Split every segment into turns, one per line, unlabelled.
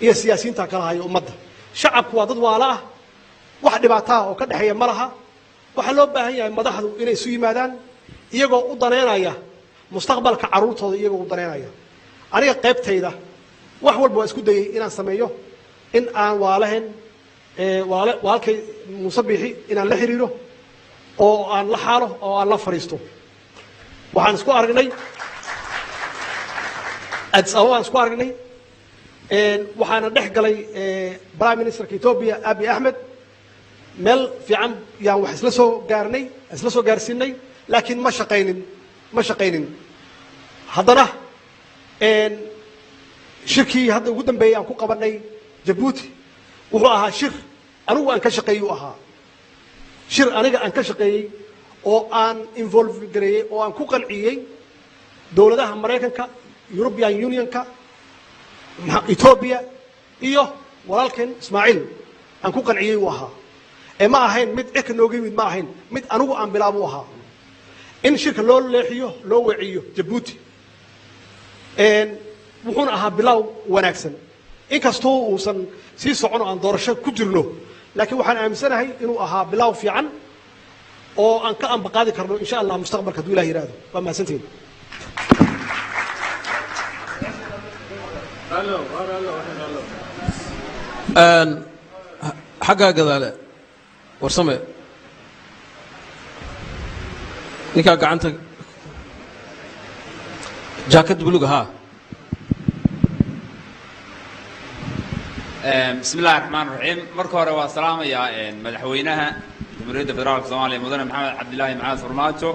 iyo siyaasiyiinta kala haya ummadda shacabku waa dad waala ah wax dhibaataa oo ka dhaxeeya ma laha waxaa loo baahan yahay madaxdu inay isu yimaadaan iyagoo u daneynaya mustaqbalka carruurtooda iyagoo u daneynaya aniga qaybtayda wax walba waa isku dayay inaan sameeyo in aan waalahayn walaalkay Muuse Biixi inaan la xiriiro oo aan la xaalo oo aan la fariisto waxaan isku aragnay aan isku aragnay waxaana dhex galay Prime Minister Ethiopia Abiy Ahmed meel fiican yaan wax isla soo gaarsiinay laakiin ma shaqaynin haddana shirkii hadda ugu dambeeyay aan ku qabanay Djibouti wuxuu ahaa shir anigu aan ka shaqeeyay ahaa shir aniga aan ka shaqeeyay oo aan involve gareeyay oo aan ku qanciyay dawladaha Mareykanka European Unionka Ethiopia iyo walaalkeen Ismaaciil aan ku qanciyay ahaa ma ahayn mid economic mid ma ahayn mid anigu aan bilaabo ahaa in shirka loo leexiyo loo waciyo Djibouti wuxuuna ahaa bilow wanaagsan inkastoo uusan sii socon aan doorasho ku jirno laakiin waxaan aaminsanahay inuu ahaa bilow fiican oo aan ka ambaqaadi karno insha Allah mustaqbalka haduu Ilaahay yiraahdo waa mahadsantiin
حاجة قذالة ورسمة نكا قعنتك جاكيت بلوغ ها
بسم الله الرحمن الرحيم مركو روا سلام يا مدحوينها جمهورية فدرالك الصومالية مدن محمد عبد الله معاذ فرماتو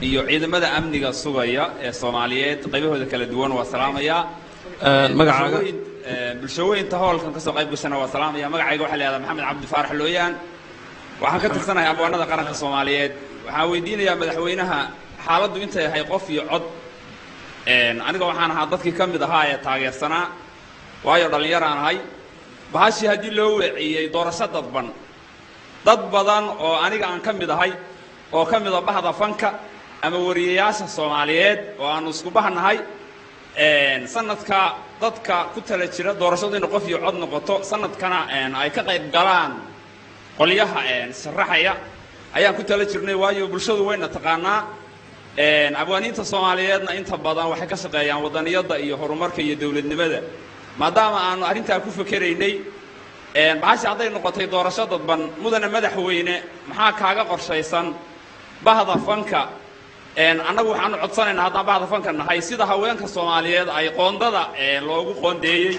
iyo ciidamada amniga sugaya ee Soomaaliyeed qaybahooda kala duwan waa salaamaya
magacaaga
bulshooyinka hawlkan ka soo qayb gashanaa waa salaamaya magacayga waxa la yiraahdaa Maxamed Cabdi Faarax Looyaan waxaan ka tirsanahay abwaanada qaranka Soomaaliyeed waxaan weydiinayaa madaxweynaha xaaladdu inta yahay qof iyo cod aniga waxaan ahaa dadkii ka mid ahaa ee taageersanaa waayo dhalinyaro aan ahay bahashii haddii loo weeciyay doorasho dadban dad badan oo aniga aan ka mid ahay oo ka mid ah bahda fanka ama wariyayaasha Soomaaliyeed oo aan isku bahnahay sanadka dadka ku tala jira doorashada in qof iyo cod noqoto sanadkana ay ka qayb galaan qoliyaha sharaxaya ayaan ku tala jirnay waayo bulshadu wayna taqaanaa abwaaniinta Soomaaliyeedna inta badan waxay ka shaqeeyaan wadaniyada iyo horumarka iyo dawladnimada maadaama aanu arintaa ku fakaraynay bahasha haday noqotay doorasho dadban mudana madaxweyne maxaa kaaga qorshaysan bahda fanka annagu waxaan codsanaynaa haddaan bahda fanka nahay sida haweenka Soomaaliyeed ay qoondada loogu qoondeeyay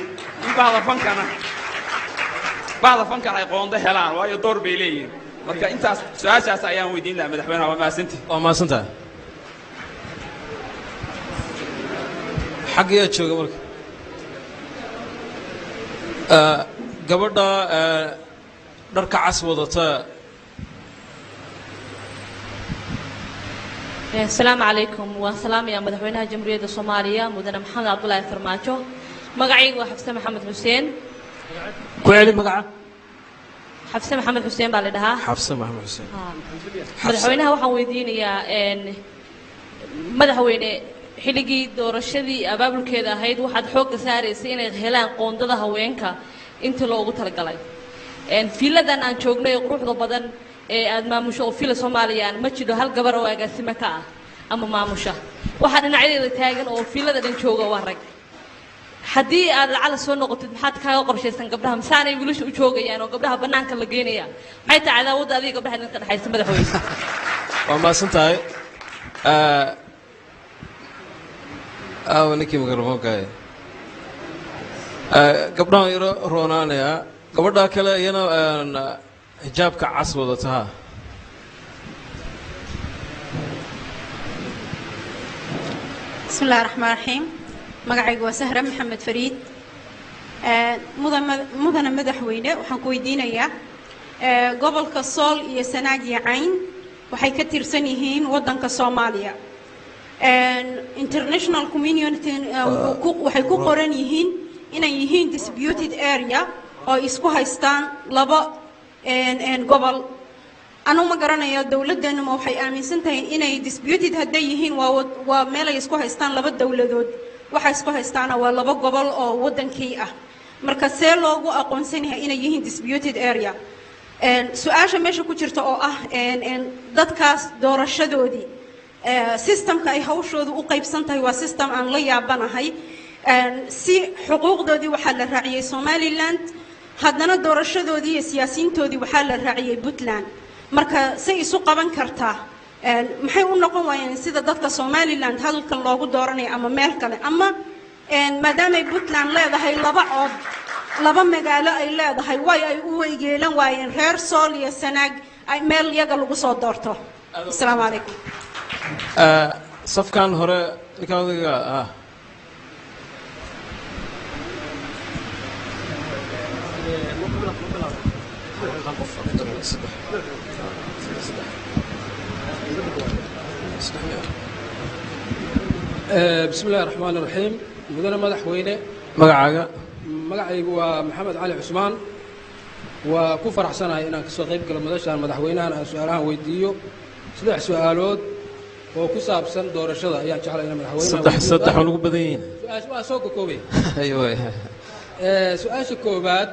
in bahda fanka ay qoonda helaan waayo door bay leeyihiin marka intaas su'aashaas ayaan weydiin lahaa madaxweynaha waa mahadsantahay
xaqiya jooga marka gabadha dharka cas wadata
السلام عليكم والسلام يا مدحوينها جمهورية الصومالية مدن محمد عبد الله فرماجو مقعي وحفصة محمد حسين
كويلي مقعة
حفصة محمد حسين بالدها
حفصة محمد حسين
مدحوينها waxaan weydiinayaa madaxweyne xiligi doorashadii abaabulkeeda ahayd waxaad xoog saaraysay inay helaan qoondada haweenka inta loogu talagalay fiiladan aan joognay quruxda badan aad maamusho fiila Soomaaliya ma jiro hal gabar oo agaasimo ka ah ama maamusha waxa dhinacyada taagan oo fiilada dhan jooga waa rag hadii aad lacala soo noqotid maxaad kaaga qorshaysan gabdhaha misaanay wiilasha u joogayaan oo gabdhaha banaanka la geenaya maxay tahay cadaawada adiga gabdhaha ka dhaxaysa madaxweyne
waa maasantahay ninkii mikrafoonka gabdhaha yaro roonaanaya gabadha kale iyana حجابك عصبتها
بسم الله الرحمن الرحيم مقعي وسهرة محمد فريد مدن مدحوينه وحن كويدينيا قبل كصال يسناجي عين وحي كتير سنين ودن كصوماليا international community وحي كقرن يهين إن يهين disputed area أو إسكو هايستان لبا قبل أنا ما قرنا يا دولة دنا ما وحي آمن سنتين إنه disputed هديهين وملا يسكو هايستان لبا الدولة دود وحي يسكو هايستان ولا بقبل أو ودن كيئة marka see loogu aqoonsan yahay inay yihiin disputed area su-aasha meesha ku jirta oo ah dadkaas doorashadoodii systemka ay hawshoodu u qaybsan tahay waa system aan la yaabanahay si xuquuqdoodii waxaa la raaciyey Somaliland haddana doorashadoodii iyo siyaasiyiintoodii waxaa la raaciyey Puntland marka say isu qaban kartaa maxay u noqon waayeen sida dadka Somaliland halkan loogu dooranayo ama meel kale ama maadaama Puntland leedahay laba magaalo ay leedahay way ay u weygeelan waayeen reer Sool iyo Sanaag ay meel iyaga lagu soo doorto assalaamu calaykum
safkan hore ninkaadiga
بسم الله الرحمن الرحيم مدن مدحوينه
magacaaga
magacaygu waa maxamed cali cusmaan waa ku faraxsanahay inaan kasoo qayb galo madashaan madaxweynahan aan su'aalahan weydiiyo 3 su'aalood oo ku saabsan doorashada ayaan jeclahay inaan madaxweynaha
saddex ugu badan yihiin
waa soo koobay
ayuu
su'aasha koobaad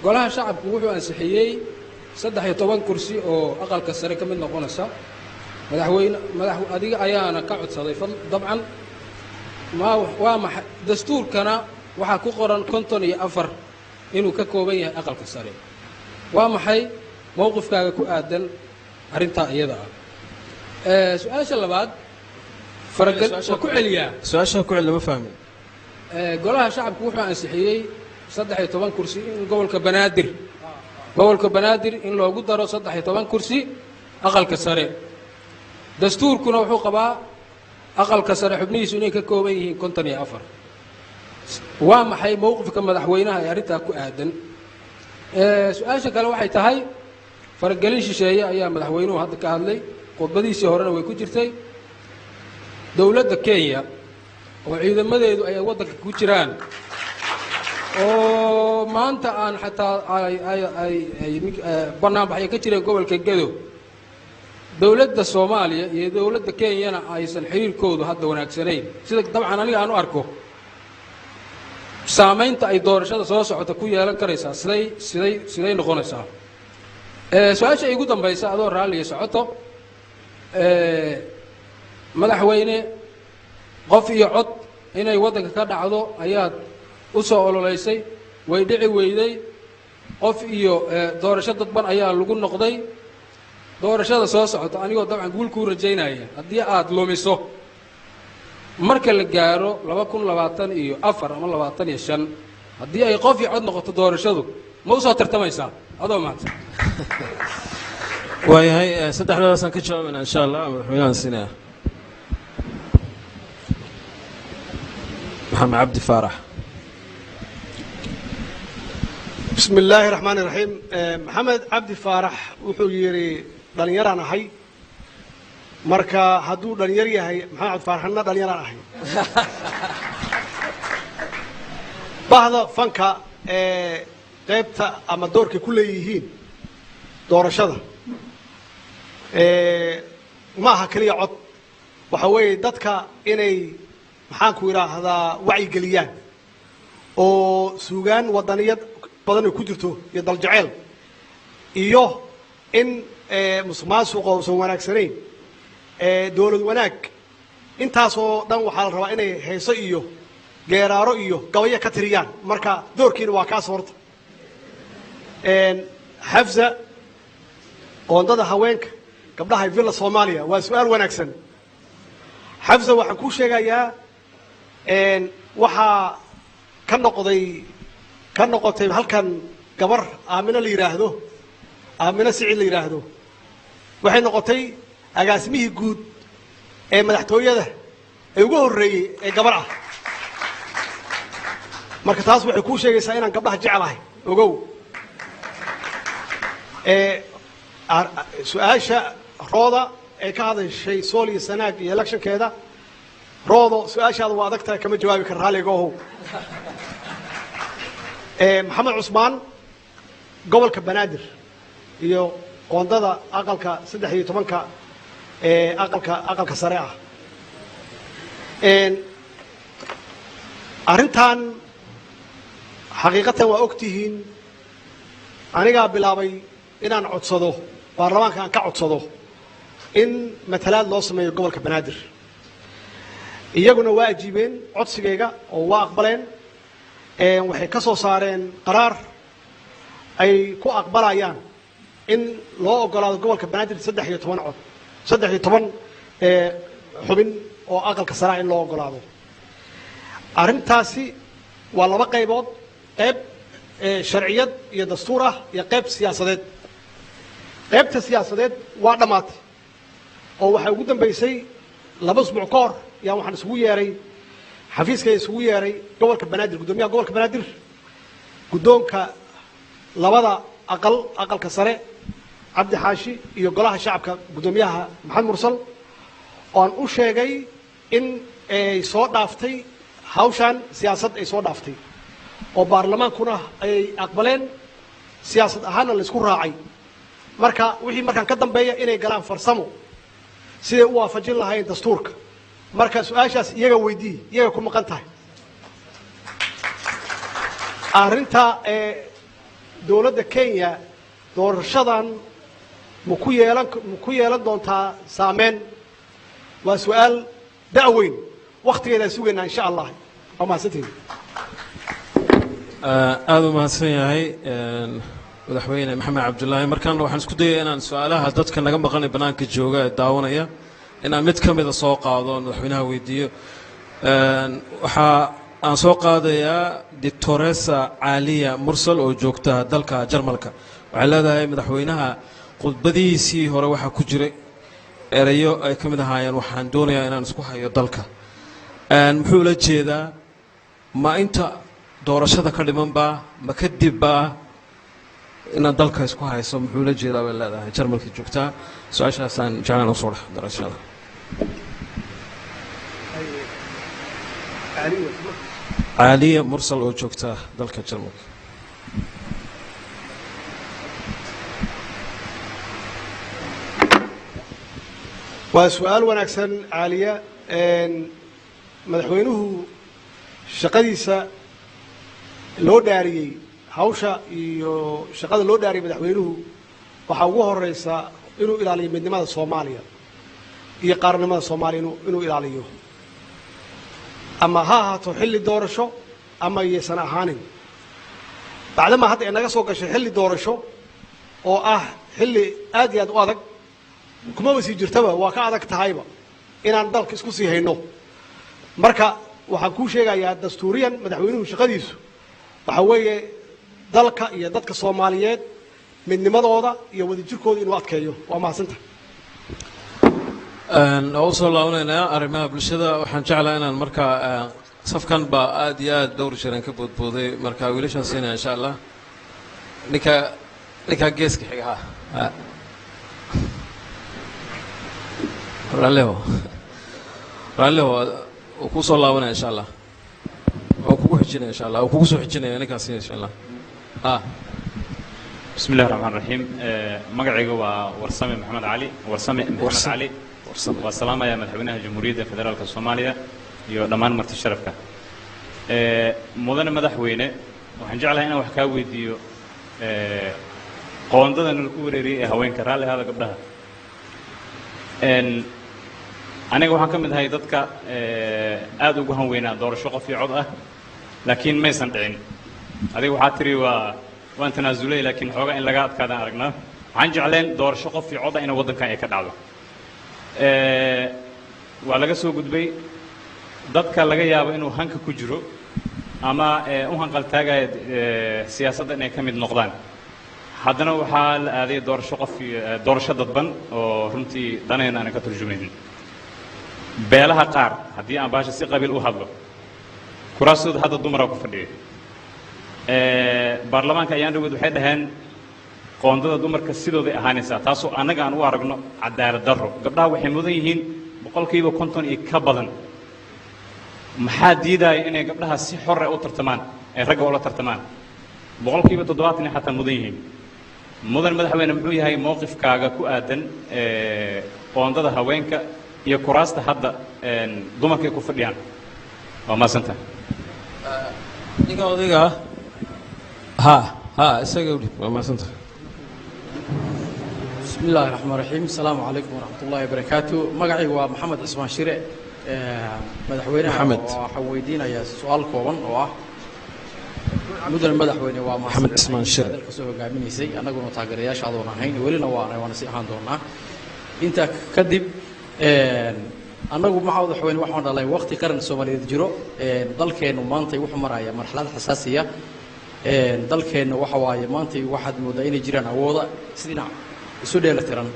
golaha shacabku wuxuu ansixiyey 13 kursi oo aqalka sare ka mid noqonaysa madax adiga ayaana ka codsaday dabcan waa maxay dastuurkana waxaa ku qoran 54 inuu ka kooban yahay aqalka sare waa maxay mowqifkaaga ku aadan arrintaa iyada su'aasha labaad faragal ku celiyaa
su'aasha ku celiya ma fahmin
golaha shacabku wuxuu ansixiyey 13 kursi in gobolka banaadir in loogu daro 13 kursi aqalka sare dastuurkuna wuxuu qabaa aqalka sare xubnihiisu inay ka kooban yihiin 54 waa maxay mowqifka madaxweynaha ee arrintaa ku aadan su'aasha kale waxay tahay faragelin shisheeye ayaa madaxweynuhu hadda ka hadlay khudbadiisii horena way ku jirtay dowladda Kenya oo ciidamadeedu ay waddanka ku jiraan oo maanta aan xataa ay barnaamijyo ka jireen gobolka Gedo dowladda Soomaaliya iyo dowladda Kenyana aysan xiriirkoodu hadda wanaagsanayn sida dabcan aniga aan u arko saamaynta ay doorashada soo socota ku yeelan karaysaa siday noqonaysaa su'aasha ugu dambaysa adoo raali socoto madaxweyne qof iyo cod inay waddanka ka dhacdo ayaad u soo ololeysay way dhici weyday qof iyo doorasho dadban ayaa lagu noqday doorashada soo socota anigoo dabcan guul ku rajaynaya haddii aad lumiso marka la gaaro 2024 ama 25 haddii ay qof iyo cod noqoto doorashadu ma u soo tartamaysaa adoo maanta
waayahay saddexdaasaan ka jawaabana insha allah madaxweynahan sinaa محمد عبد فارح
بسم الله الرحمن الرحيم محمد عبد فارح wuxuu yiri dhalinyaraan ahay marka haduu dhalinyar yahay maxamed cabdi faaraxna dhalinyaraan ahay bahda fanka qaybta ama doorka ku leeyihiin doorashada ma aha kaliya cod waxa weeye dadka inay maxaan ku yiraahdaa wacyi geliyaan oo suugaan wadaniyad badan ku jirto iyo dal jacayl iyo in musuqmaasuqa oo wanaagsaneyn dawlad wanaag intaas oo dhan waxaa la rabaa inay heeso iyo geeraaro iyo gabayo ka tiriyaan marka doorkiina waa kaas horta xafsa qoondada haweenka gabdhaha villa Soomaaliya waa su'aal wanaagsan xafsa waxaan ku sheegayaa waxaa ka noqotay halkan gabar aamina la yiraahdo aamina sicid la yiraahdo waxay noqotay agaasimihii guud ee madaxtooyada ee ugu horeeyay ee gabar ah marka taas waxay ku sheegaysaa inaan gabdhaha jecelahay ogow su'aasha rooda ee ka hadashay Sool iyo Sanaag iyo electionkeeda roodo su'aashaada waa adagtahay kama jawaabi kar raaligow maxamed cusmaan gobolka banaadir iyo qoondada aqalka 13ka aqalka sare ah arrintan xaqiiqatan waa ogtihiin anigaa bilaabay inaan codsado baarlamaanka aan ka codsado in matalaad loo sameeyo gobolka banaadir iyaguna waa ajiibeen codsigayga oo waa aqbaleen waxay ka soo saareen qaraar ay ku aqbalayaan in loo ogolaado gobolka banaadir 13 cod 13 xubin oo aqalka sare in loo ogolaado arrintaasi waa laba qaybood qayb sharciyad iyo dastuur ah iyo qayb siyaasadeed qaybta siyaasadeed waa dhamaatay oo waxa ugu dambeysay 2 usbuuc ka hor yaa waxaan isugu yeeray xafiiska isugu yeeray gobolka banaadir gudoomiyaha gobolka banaadir gudoonka labada aqalka sare cabdi xaashi iyo golaha shacabka gudoomiyaha maxamed mursal oo u sheegay in ay soo dhaaftay hawshan siyaasad ay soo dhaaftay oo baarlamaankuna ay aqbaleen siyaasad ahaana la isku raacay marka wixii markaan ka dambeeya inay galaan farsamo siday u waafajin lahayn dastuurka marka su'aashaas iyaga weydii iyaga ku maqan tahay arrinta dowladda Kenya doorashadan ma ku yeelan doontaa saameyn waa su'aal da'weyn waqtigeeda sugayna insha Allah ama santiin
aad u mahadsan yahay madaxweyne maxamed cabdullaahi markaan waxaan isku dayay inaan su'aalaha dadka naga maqanay banaanka jooga ee daawanaya inaan mid ka mid ah soo qaado madaxweynaha weydiiyo waxa aan soo qaadayaa Dictoressa Caaliya Mursal oo joogta dalka Jarmalka waxay leedahay madaxweynaha khudbadiisii hore waxa ku jiray erayo ay ka mid ahaayeen waxaan doonayaa inaan isku hayo dalka muxuu la jeedaa ma inta doorashada ka dhiman baa ma kadib baa inaan dalka isku hayso muxuu la jeedaa way leedahay Jarmalka joogtaa su'aashaasaan jeclaan u soo dhax darashada Caaliya Mursal oo joogta dalka Jarmalka
waa su'aal wanaagsan Caaliya madaxweynuhu shaqadiisa loo dhaariyay hawsha iyo shaqada loo dhaariyay madaxweynuhu waxa ugu horeysa inuu ilaaliyo midnimada Soomaaliya iyo qaranimada Soomaaliya inuu ilaaliyo ama ha ahaato xilli doorasho ama yeesan ahaanin bacdama hadda inaga soo gashay xilli doorasho oo ah xilli aad iyo aad u adag kuma wasi jirtaba waa ka adag tahayba inaan dalka isku sii hayno marka waxaan ku sheegayaa dastuuriyan madaxweynuhu shaqadiisu waxa weeye dalka iyo dadka Soomaaliyeed midnimadooda iyo wadajirkooda inuu adkeeyo waa mahadsantahay
oo soo laabanayna arrimaha bulshada waxaan jeclahay inaan marka safkan ba aad iyo aad dhowr jeer ka boodbooday marka wiilashan siinaa insha Allah ninka geeska xiga raleho ku soo laabanaya insha Allah oo kugu xijinaya insha Allah oo kugu soo xijinaya ninkaas insha Allah
بسم الله الرحمن الرحيم مقعيق ورسامي محمد علي محمد علي والسلام يا مدحوينها جمهورية فدرالك الصومالية يودمان مرت الشرفك مدن مدحوينه وحنجعلها هنا وحكاوي ديو قوندنا الكوري هوين كرالي هذا قبلها أنا waxaan ka mid ahay dadka aad ugu hanweynaa doorasho qof iyo cod ah laakiin ma aysan dhicin adiga waxa tiri waan tanaasulay laakiin xooga in laga adkaadaan aragnaa waxaan jecleen doorasho qof iyo cod ah in wadankan ay ka dhacdo waa laga soo gudbay dadka laga yaabo inuu hanka ku jiro ama u hanqal taagay siyaasadda inay ka mid noqdaan haddana waxaa la aaday doorasho dadban oo runtii danayna aan ka turjumaynin beelaha qaar haddii aan baasha si qabiil u hadlo kuraastooda hadda dumara ku fadhiya baarlamaanka ayaan dhaweyd waxay dhaheen qoondada dumarka sidooday ahaanaysaa taasoo annaga aan u aragno cadaalad darro gabdhaha waxay mudan yihiin 50% iyo ka badan maxaa diidaya inay gabdhaha si xor ah u tartamaan ay ragga ula tartamaan 70% xataa mudan yihiin mudan madaxweyne muxuu yahay mowqifkaaga ku aadan qoondada haweenka iyo kuraasta hadda dumarka ku fadhiyaan waa maasanta
ninka odayga ها اسقولي ما سنت.
بسم الله الرحمن الرحيم السلام عليكم ورحمة الله وبركاته مقعي ومحمد عثمان شيري مدحوينه
محمد
وحويدينا يا سؤال كوبان oo مدن مدحوينه waa
محمد عثمان شيري
dalka soo hogaaminaysay anaguna taageerayaashaada aan ahayn welina waana si ahaan doonaa inta kadib anagu madaxweyne waxaan dhalay waqti qaran Soomaaliyeed jiro dalkeenu maanta wuxuu marayaa marxalad xasaasiya dalkeenu waxa waaye maanta waxaad moodaa inay jiraan awooda sidina isu dheelatiran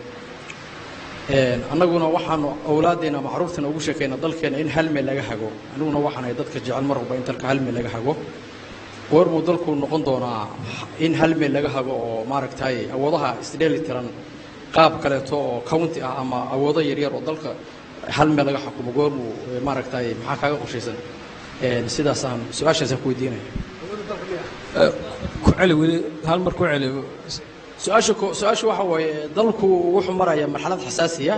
annaguna waxaan awlaadeena macruuftan ugu sheekayna dalkeena in hal meel laga hago aniguna waxaan ay dadka jecel mar walba in dalka hal meel laga hago goormuu dalku noqon doonaa in hal meel laga hago oo maaragtay awoodaha isdheelitiran qaab kaleeto oo county ah ama awoodo yar yar oo dalka hal meel laga xukumo goormuu maaragtay maxaa kaaga qorshaysan sidaas aan su'aashaas ku weydiinaya
ku celi weli hal mar ku celi
su-aashu waxa waaye dalku wuxuu marayaa marxalad xasaasiya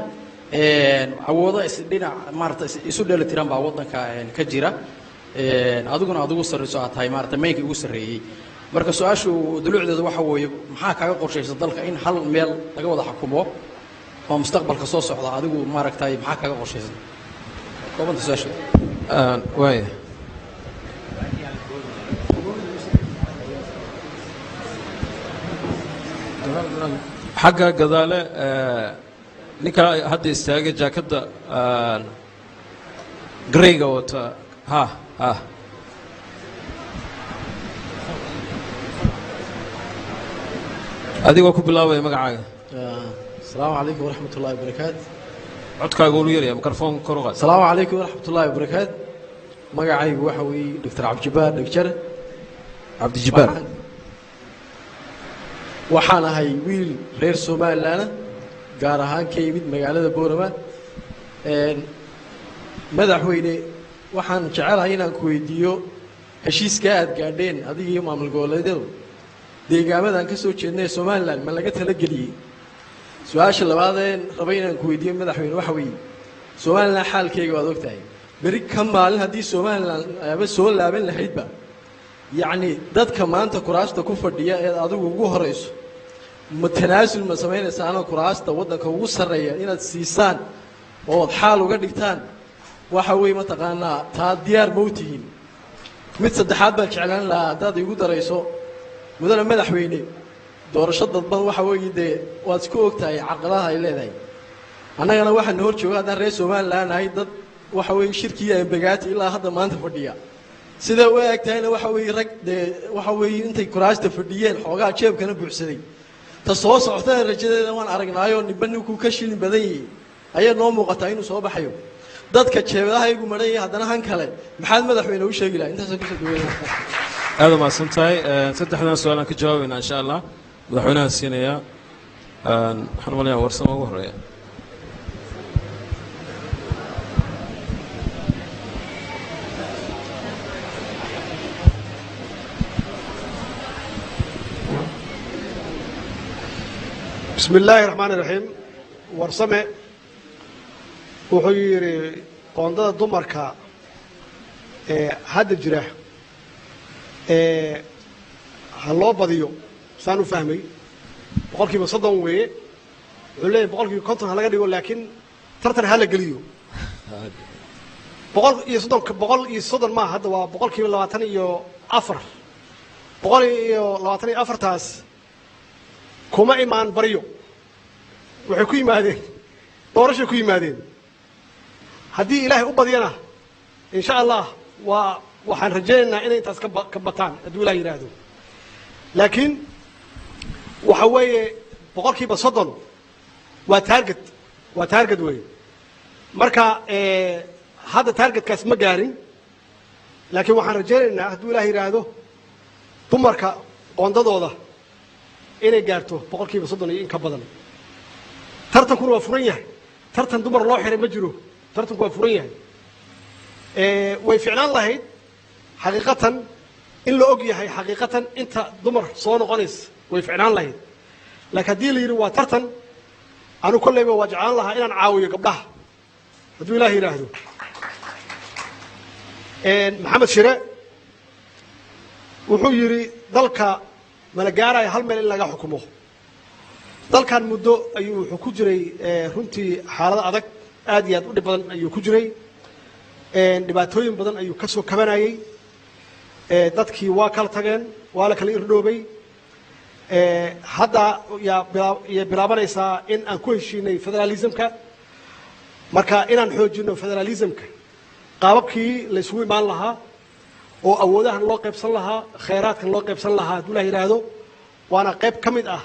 awoodo isdhinac maaragtay isu dheelitiran baa waddanka ka jira adiguna adigu sarreyso aad tahay maaragtay meynka ugu sarreeyey marka su-aashu dulucdeedu waxa weeye maxaa kaaga qorshaysan dalka in hal meel laga wada xukumo oo mustaqbalka soo socda adigu maaragtay maxaa kaaga qorshaysan koobanta su-aasha
waaya xagga gadaale ninka hadda istaagay jaakada greyga wata ha adigoo ku bilaabaya magacaaga
asalaamu calaykum waraxmat ullahi wabarakaatu
codkaaga ulu yaraya mikrofoon kor u qaad
asalaamu calaykum waraxmat ullahi wabarakaatu magacaygu waxa weeye doctor cabdijabbaar dhegjar
cabdijabbaar
waxaan ahay wiil reer Soomaaliland gaar ahaan ka yimid magaalada Boorama madaxweyne waxaan jecelahay inaan ku weydiiyo heshiiska aad gaadheen adiga iyo maamul goboleedyadu deegaamadan ka soo jeednay Soomaaliland ma laga tala geliyay su'aasha labaad ee rabay inaan ku weydiiyo madaxweyne waxa weeye Soomaaliland xaalkeega waad ogtahay bari ka maalin haddii Soomaaliland ayaba soo laaban lahaydba yacni dadka maanta kuraasta ku fadhiya ee adigu ugu horeyso ma tanaasul ma sameynaysaa kuraasta waddanka ugu sarreeya inaad siisaan oo xaal uga dhigtaan waxa weeye ma taqaanaa taa diyaar ma u tihiin mid saddexaad baan jeclaan lahaa haddaad igu darayso mudane madaxweyne doorasho dadban waxa weeye dee waad isku ogtahay caqabadaha ay leedahay annagana waxaan hor jooga haddaan reer Soomaaliland nahay dad waxa weeye shirkii Embagaati ilaa hadda maanta fadhiya sida u eegtayna waxa weeye rag dee waxa weeye intay kuraasta fadhiyeen xoogaa jeebkana buuxsaday ta soo socotana rajadeeda waan aragnaayo nibanku ka shilin badan yahay ayaa noo muuqata inuu soo baxayo dadka jeebadaha igu maran yahay haddana han kale maxaad madaxweyne u sheegi lahaa intaas ku soo dhaweeyay
aad ma santahay saddexdan su'aal aan ka jawaabayna insha Allah madaxweynaha siinaya waxaan walaalahay warsamo ugu horeeya
بسم الله الرحمن الرحيم ورسمه وحيري قوندة دمركا هذا الجراح هالله بديو سانو فهمي بقول كي بصدق ويه ولا بقول كي كنت هلا قدي لكن ترتر هلا قليو بقول يصدق ما هذا وبقول كي لواتني يو أفر بقول يو لواتني أفر تاس كما إيمان بريو وحكي مادين دورش حكي مادين هدي إلهي أبدينا إن شاء الله وحن رجينا إن أنت كبتان أدو لا يرادو لكن وحوي بقولك بصدن وتارجت وين مركا هذا تارجت كاس مجارين لكن وحن رجينا أدو لا يرادو ثم مركا قندضوضة inay gaarto boqolkiiba 30 iyo in ka badan tartanku waa furan yahay tartan dumar loo xiray ma jiro tartanku waa furan yahay way ficnaan lahayd xaqiiqatan in la og yahay xaqiiqatan inta dumar soo noqonays way ficnaan lahayd laakiin hadii la yiri waa tartan anu kullayba wajacaan lahaa inaan caawiyo gabdhaha haduu ilaahay yiraahdo maxamed shire wuxuu yiri dalka mana gaaraya hal meel in laga xukumo dalkan muddo ayuu wuxuu ku jiray runtii xaalado adag aad iyo aad u dhib badan ayuu ku jiray dhibaatooyin badan ayuu ka soo kabanayay dadkii waa kala tageen waa la kala irdhoobay hadda yaa bilaabanaysaa in aan ku heshiinay federalismka marka inaan xoojino federalismka qaababkii la isugu imaan lahaa oo awoodahan loo qaybsan lahaa khayraadkan loo qaybsan lahaa hadduu ilaah yidhaahdo waana qayb ka mid ah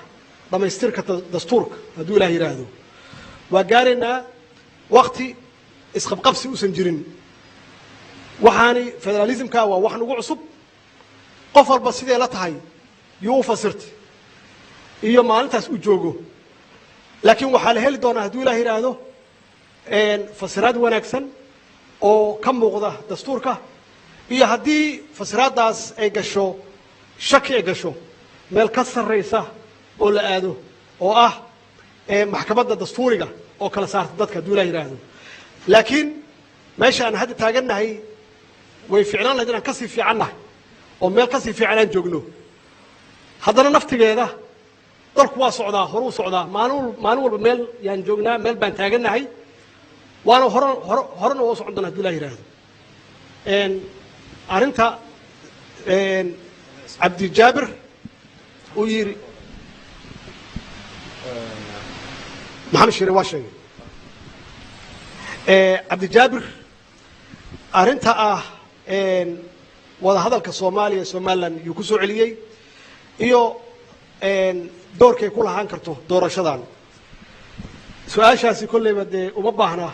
dhamaystirka dastuurka hadduu ilaah yidhaahdo waa gaaraynaa wakti isqabqabsi uusan jirin waxaani federalismka waa wax nagu cusub qof walba sidee la tahay yuu u fasirtay iyo maalintaas uu joogo laakiin waxaa la heli doonaa hadduu ilaah yidhaahdo fasiraad wanaagsan oo ka muuqda dastuurka iyo haddii fasiraaddaas ay gasho shaki ay gasho meel ka sarraysa oo la aado oo ah maxkamadda dastuuriga oo kala saarta dadka hadduu ilaah yidhaahdo laakiin meesha aan hadda taagannahay way ficnaan lahayd inaan kasii fiicannahay oo meel kasii fiican aan joogno haddana naftigeeda dalku waa socdaa horuu socdaa maalin walba meel yaan joognaa meel baan taagannahay waana horena waa u socon doona hadduu ilaah yidhaahdo arrinta cabdijaabir uu yidhi maxamed shire waa sheegay cabdijaabir arrinta ah wada hadalka soomaaliya somalilan yuu ku soo celiyey iyo doorkay ku lahaan karto doorashadan su-aashaasi kolleyba dee uma baahna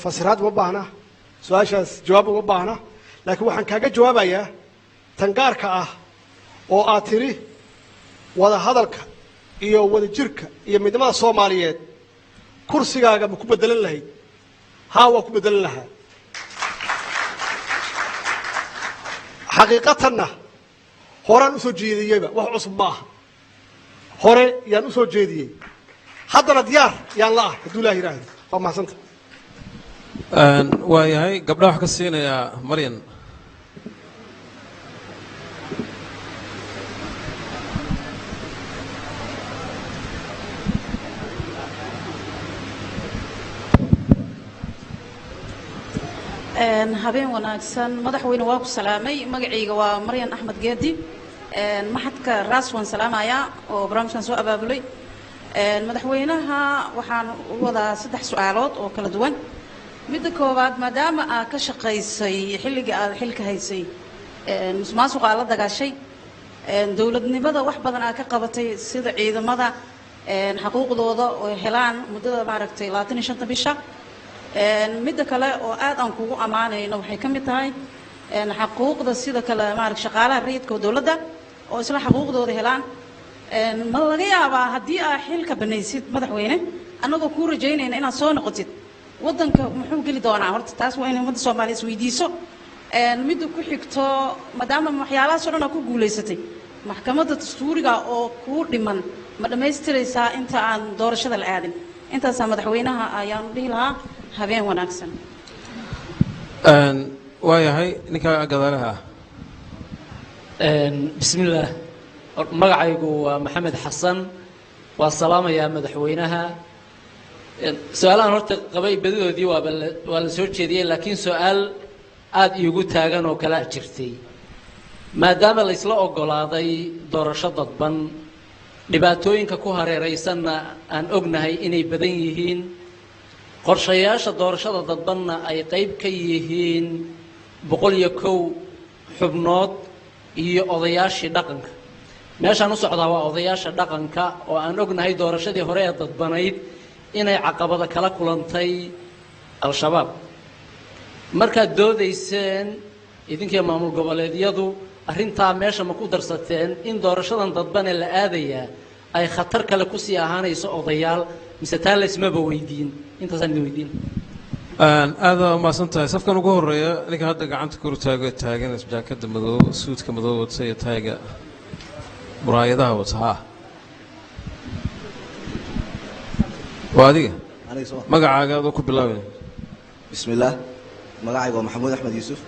fasiraad uma baahna su-aashaas jawaab uma baahna laakiin waxaan kaaga jawaabayaa tan gaarka ah oo aad tiri wada hadalka iyo wada jirka iyo midnimada soomaaliyeed kursigaaga ma ku bedelan lahayd haa waa ku bedelan lahaa xaqiiqatanna horaan usoo jeediyeyba wax cusub ma aha hore yaan usoo jeediyey haddana diyaar yaan la ah hadduu ilaah yidhaahdo waa mahadsanta
waa yahay gabdhaha wax ka siinayaa maryan
habeen wanaagsan madaxweyne waa ku salaamay magacayga waa maryan axmed geedi maxadka raas waan salaamayaa oo barnaamijkan soo abaabulay madaxweynaha waxaan u wadaa 3 su'aalood oo kala duwan midda koowaad maadaama aad ka shaqaysay xilliga aad xilka haysay musuqmaasuqa la dagaashay dowladnimada wax badan aad ka qabatay sida ciidamada xuquuqdooda oo helaan muddada maaragtay 25 bisha midda kale oo aad aan kugu amaanayno waxay ka mid tahay xuquuqda sida kale maarag shaqaalaha rayidka dowladda oo isla xuquuqdooda helaan ma laga yaabaa haddii aad xilka banaysid madaxweyne annagoo kuu rajaynayna inaad soo noqotid waddanka muxuu geli doonaa horta taas waa in ummadda soomaaliya isweydiiso midda ku xigto maadaama waxyaalahaas oo dhan aad ku guulaysatay maxkamadda dastuuriga oo kuu dhiman ma dhammaystiraysaa inta aan doorashada la aadin intaasaa madaxweynaha ayaanu dhihi lahaa habeen wanaagsan
waa yahay ninka gadaalaha
bismillaah magacaygu waa maxamed xasan waa salaamayaa madaxweynaha su-aalahan horta qabay badidoodii waa la soo jeediyey laakiin su-aal aada iigu taagan oo kala jirtay maadaama la isla oggolaaday doorasho dadban dhibaatooyinka ku hareeraysanna aan ognahay inay badan yihiin qorshayaasha doorashada dadbanna ay qayb ka yihiin 101 xubnood iyo odayaashii dhaqanka meeshaan u socdaa waa odayaasha dhaqanka oo aan ognahay doorashadii hore ee dadbanayd inay caqabado kala kulantay al-shabaab markaad doodayseen idinkii maamul goboleedyadu arrintaa meesha ma ku darsateen in doorashadan dadban ee la aadayaa ay khatar kale ku sii ahaanayso odayaal mise taa laysmaba weydiin intaasaan idin weydiin
aada umahadsan tahay safkan ugu horeeya ninka hadda gacanta kor taagan jaakada madow suudka madow wata iyo taaga muraayadaha wata haa waa adiga magacaaga adoo ku bilaabay
bismillaah magacayga waa maxamuud axmed yuusuf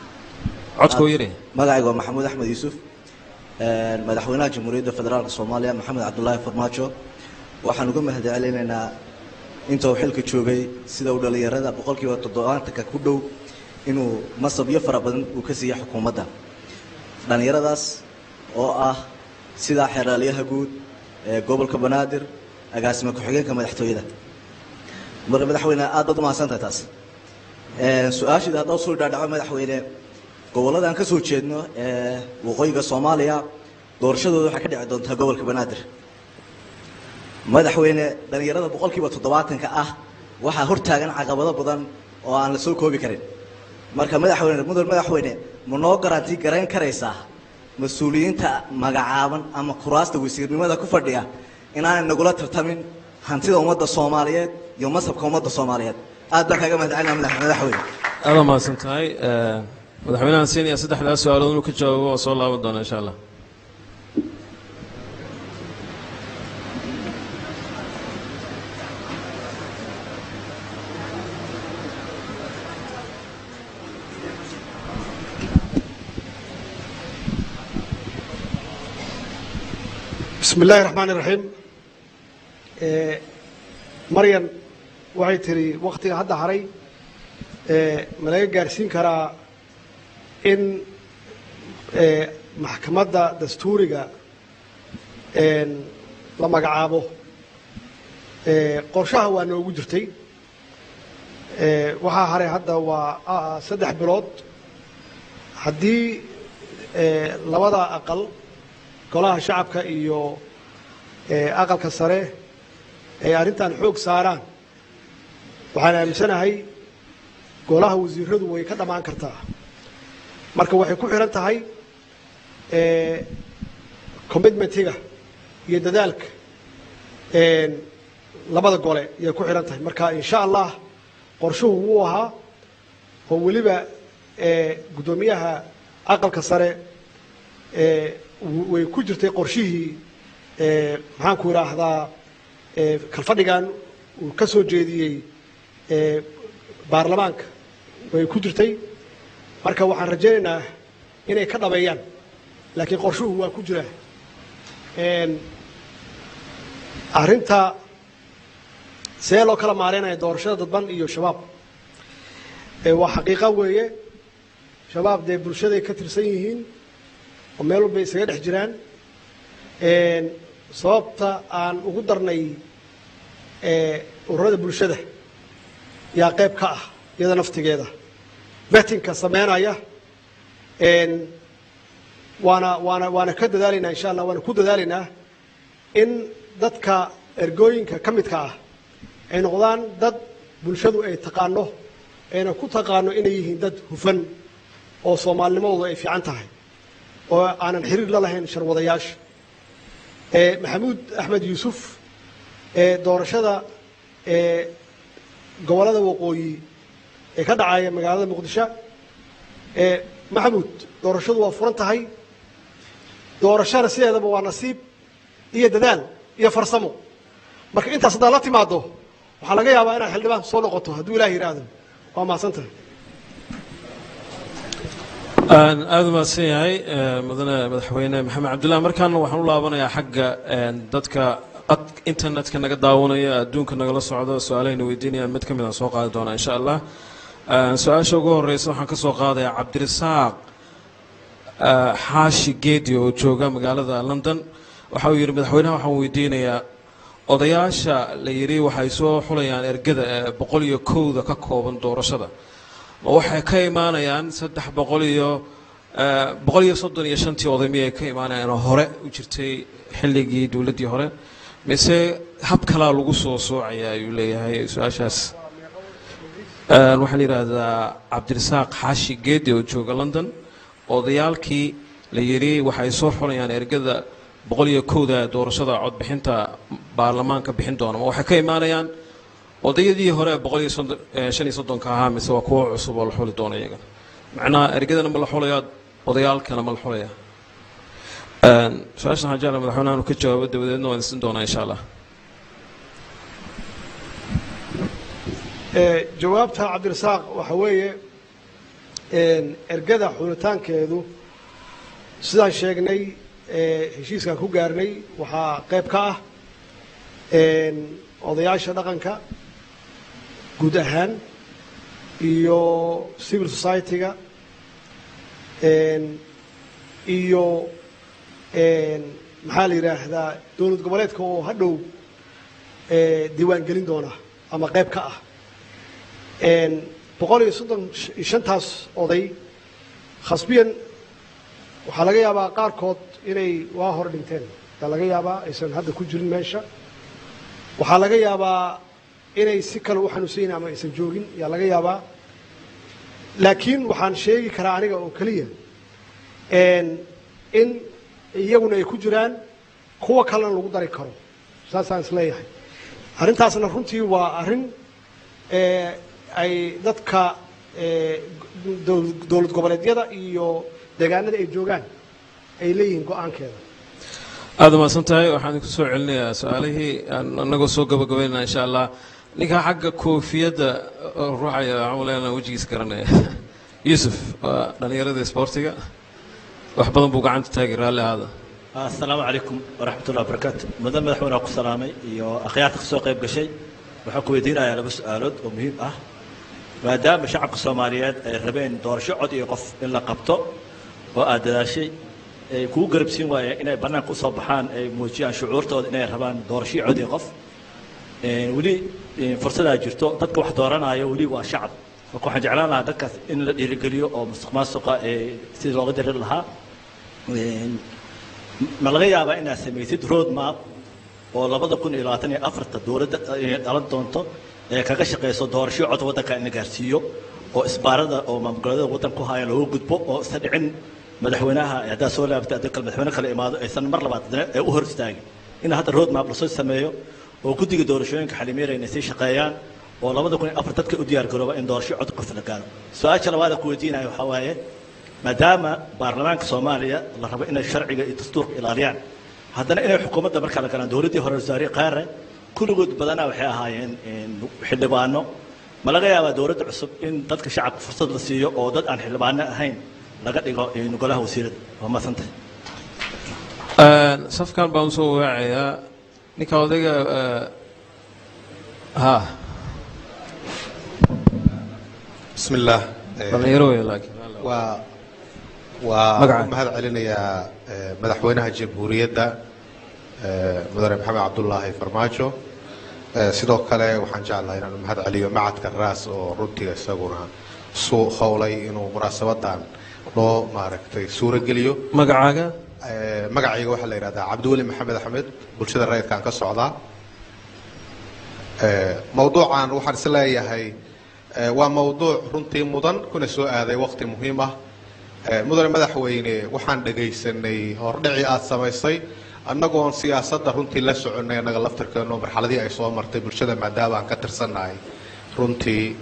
codkoo yare
magacayga waa maxamuud axmed yuusuf madaxweynaha jamhuuriyadda federaalka Soomaaliya Maxamed Cabdullaahi Farmaajo waxaan uga mahadcelinaynaa inta uu xilka joogay sida uu dhalinyarada 70% ku dhow inuu masabyo fara badan uu ka siiyay xukuumadda dhalinyaradaas oo ah sida xeeraliyaha guud ee gobolka Banaadir agaasima ku-xigeenka madaxtooyada marka madaxweyne aad u mahadsantahay taas su'aashida hadda soo dhaadhaco madaxweyne gobolladan ka soo jeedno waqooyiga Soomaaliya doorashadooda waxa ka dhici doonta gobolka Banaadir madaxweyne dhalinyarada 70% ah waxa hortaagan caqabado badan oo aan la soo koobi karin marka madaxweyne ma noo garanti garan karaysaa mas'uuliyiinta magacaaban ama kuraasta wasiirnimada ku fadhiya inaan nagula tartamin hantida ummadda Soomaaliyeed iyo masabka ummadda Soomaaliyeed aad baan kaga mahadcelinayaa madaxweyne
aad ma santahay madaxweynaha Soomaaliya saddexdaas su'aalood inuu ka jawaabo oo soo laaban doona insha Allah
بسم الله الرحمن الرحيم مريم waxay tiri waqtiga hadda haray ma laga gaarsiin karaa in maxkamadda dastuuriga la magacaabo qorshaha waa noogu jirtay waxaa haray hadda waa 3 bilood haddii labada aqal golaha shacabka iyo aqalka sare ay arrintan xoog saaraan waxaan aaminsanahay golaha wasiiradu way ka dhamaan kartaa marka waxay ku xiran tahay commitmentiga iyo dadaalka labada gole ayay ku xiran tahay marka insha Allah qorshuhu wuu ahaa oo weliba gudoomiyaha aqalka sare way ku jirtay qorshihii maxaan ku yiraahdaa kalfadhigan uu ka soo jeediyey baarlamaanka way ku jirtay marka waxaan rajaynaynaa inay ka dhameeyaan laakiin qorshuhu waa ku jira arrinta see loo kala maareynaya doorashada dadban iyo shabaab waa xaqiiqo weeye shabaab dee bulshaday ka tirsan yihiin oo meel walba isaga dhex jiraan sababta aan ugu darnay ururada bulshada yaa qayb ka ah iyada naftigeeda vettingka sameynaya waana ka dadaalaynaa insha Allah waana ku dadaalaynaa in dadka ergooyinka ka midka ah ay noqdaan dad bulshadu ay taqaano ayna ku taqaano inay yihiin dad hufan oo Soomaalnimadoodu ay fiican tahay oo aanan xiriir la lahayn sharwadayaasha maxamuud axmed yuusuf doorashada gobolada waqooyi ee ka dhacaya magaalada muqdisho maxamuud doorashadu waa furan tahay doorashada sideedaba waa nasiib iyo dadaal iyo farsamo marka intaas haddaad la timaado waxaa laga yaabaa inaad xildhibaan soo noqoto hadduu ilaah yidhaahdo waa mahadsantahay
aad mahadsan yahay mudane madaxweyne maxamed cabdullaahi markaana waxaan u laabanayaa xagga dadka internetka naga daawanaya adduunka nagala socdo su-aalahayna weydiinayaan mid ka mid aan soo qaadi doonaa insha allah su-aasha ugu horeysa waxaan ka soo qaadayaa cabdirasaaq xaashi geedi oo jooga magaalada london waxa uu yidhi madaxweynaha waxaan weydiinayaa odayaasha la yidhi waxay soo xulayaan ergada 101 ka kooban doorashada ma waxay ka imaanayaan 335 oday miyay ka imaanayaan hore u jirtay xilligii dowladdii hore mise hab kalaa lagu soo soocaya ayuu leeyahay su-aashaas waxaa la yidhaahdaa cabdirasaaq xaashi geedi oo jooga london odayaalkii la yidhi waxay soo xulayaan ergada 101 doorashada codbixinta baarlamaanka bixin doona ma waxay ka imaanayaan odayadii hore 135 ka ahaa mise waa kuwo cusub oo la xuli doona iyaga macnaha ergadana ma la xulayaa odayaalkana ma la xulayaa su-aashan waxaan jeclahay madaxweynaha inuu ka jawaabo dabadeedna waan isin doonaa insha allah
jawaabta cabdirasaaq waxa weeye ergada xulitaankeedu sidaan sheegnay heshiiskan ku gaarnay waxaa qayb ka ah odayaasha dhaqanka guud ahaan iyo civil society-ga iyo maxaa la yidhaahdaa dowlad goboleedka oo hadhow diiwaangelin doona ama qayb ka ah 135taas oday khasbiyan waxaa laga yaabaa qaarkood inay waa hor dhinteen waxaa laga yaabaa aysan hadda ku jirin meesha waxaa laga yaabaa inay si kale u xanuunsayin ama aysan joogin ayaa laga yaabaa laakiin waxaan sheegi karaa aniga oo keliya in iyaguna ay ku jiraan kuwa kalena lagu dari karo saasaan isleeyahay arrintaasna runtii waa arrin ay dadka dowlad goboleedyada iyo deegaanada ay joogaan ay leeyihiin go-aankeeda
aad umahadsan tahay waxaan ku soo celinayaa su-aalihii annagoo soo gabagabaynaa insha allah ninka xagga koofiyadda ruuxaya waxaan leenahay wejigiis garanaya yuusuf waa dhallinyarada isboortiga wax badan buu gacanta taagi raalli ahaada
السلام عليكم ورحمة الله وبركاته مدام مدحونا ku salaamay iyo akhyaarta kasoo qayb gashay waxaan ku weydiinayaa laba su'aalood oo muhiim ah maadaama shacabka Soomaaliyeed ay rabeen doorasho cod iyo qof in la qabto oo aad dadaashay ay ku garabsiin waayeen inay banaanka u soo baxaan ay muujiyaan shucuurtooda inay rabaan doorasho cod iyo qof wali fursad ay jirto dadka wax dooranaya wali waa shacab waxaan jeclaan lahaa dadkaas in la dhiirigeliyo oo musuqmaasuqa sidii looga dareeri lahaa ma laga yaabaa inaad samaysid road map oo 2024 dowladda dhalan doonto ee kaga shaqeyso doorasho cod waddanka in la gaarsiiyo oo isbaarada oo maamulada waddanka ku haya looga gudbo oo isa dhicin madaxweynaha hadda soo laabtay dadka madaxweyne kale imaado aysan mar labaad ee u hor istaagin in hadda road map la soo sameeyo oo guddiga doorashooyinka xalimeeray inay sii shaqeeyaan oo 2024 dadka u diyaar garooba in doorasho cod qof la gaaro su'aasha labaad ku weydiinayo waxa waaye maadaama baarlamaanka Soomaaliya la rabo inay sharciga iyo dastuurka ilaaliyaan haddana inay xukuumadda marka la galaan dowladii hore wasaare qaare kulligood badanaa waxay ahaayeen xildhibaano ma laga yaabaa dowladda cusub in dadka shacabka fursad la siiyo oo dad aan xildhibaano ahayn laga dhigo golaha wasiirada waa masantahay
safkan baan soo waacayaa ninka odayga ha
بسم الله
dhalinyaro wey laakiin
ومهد علينا يا مدحوينها الجمهورية مدرب محمد عبد الله فرماجو sidoo kale waxaan jeclahay inaan mahad celiyo macadka raas oo runtii isaguna soo howlay inuu munaasabadan loo maaragtay suura geliyo
magacaaga
magacayga waxa la yiraahdaa Cabdiwali Maxamed Axmed bulshada rayidkan ka socda mawduucan waxaan is leeyahay waa mawduuc runtii mudan kuna soo aaday waqti muhiim ah mudane madaxweyne waxaan dhageysanay hordhici aad samaysay annagoon siyaasadda runtii la soconay annaga laftarkeeno marxaladii ay soo martay bulshada maadaama aan ka tirsannahay runtii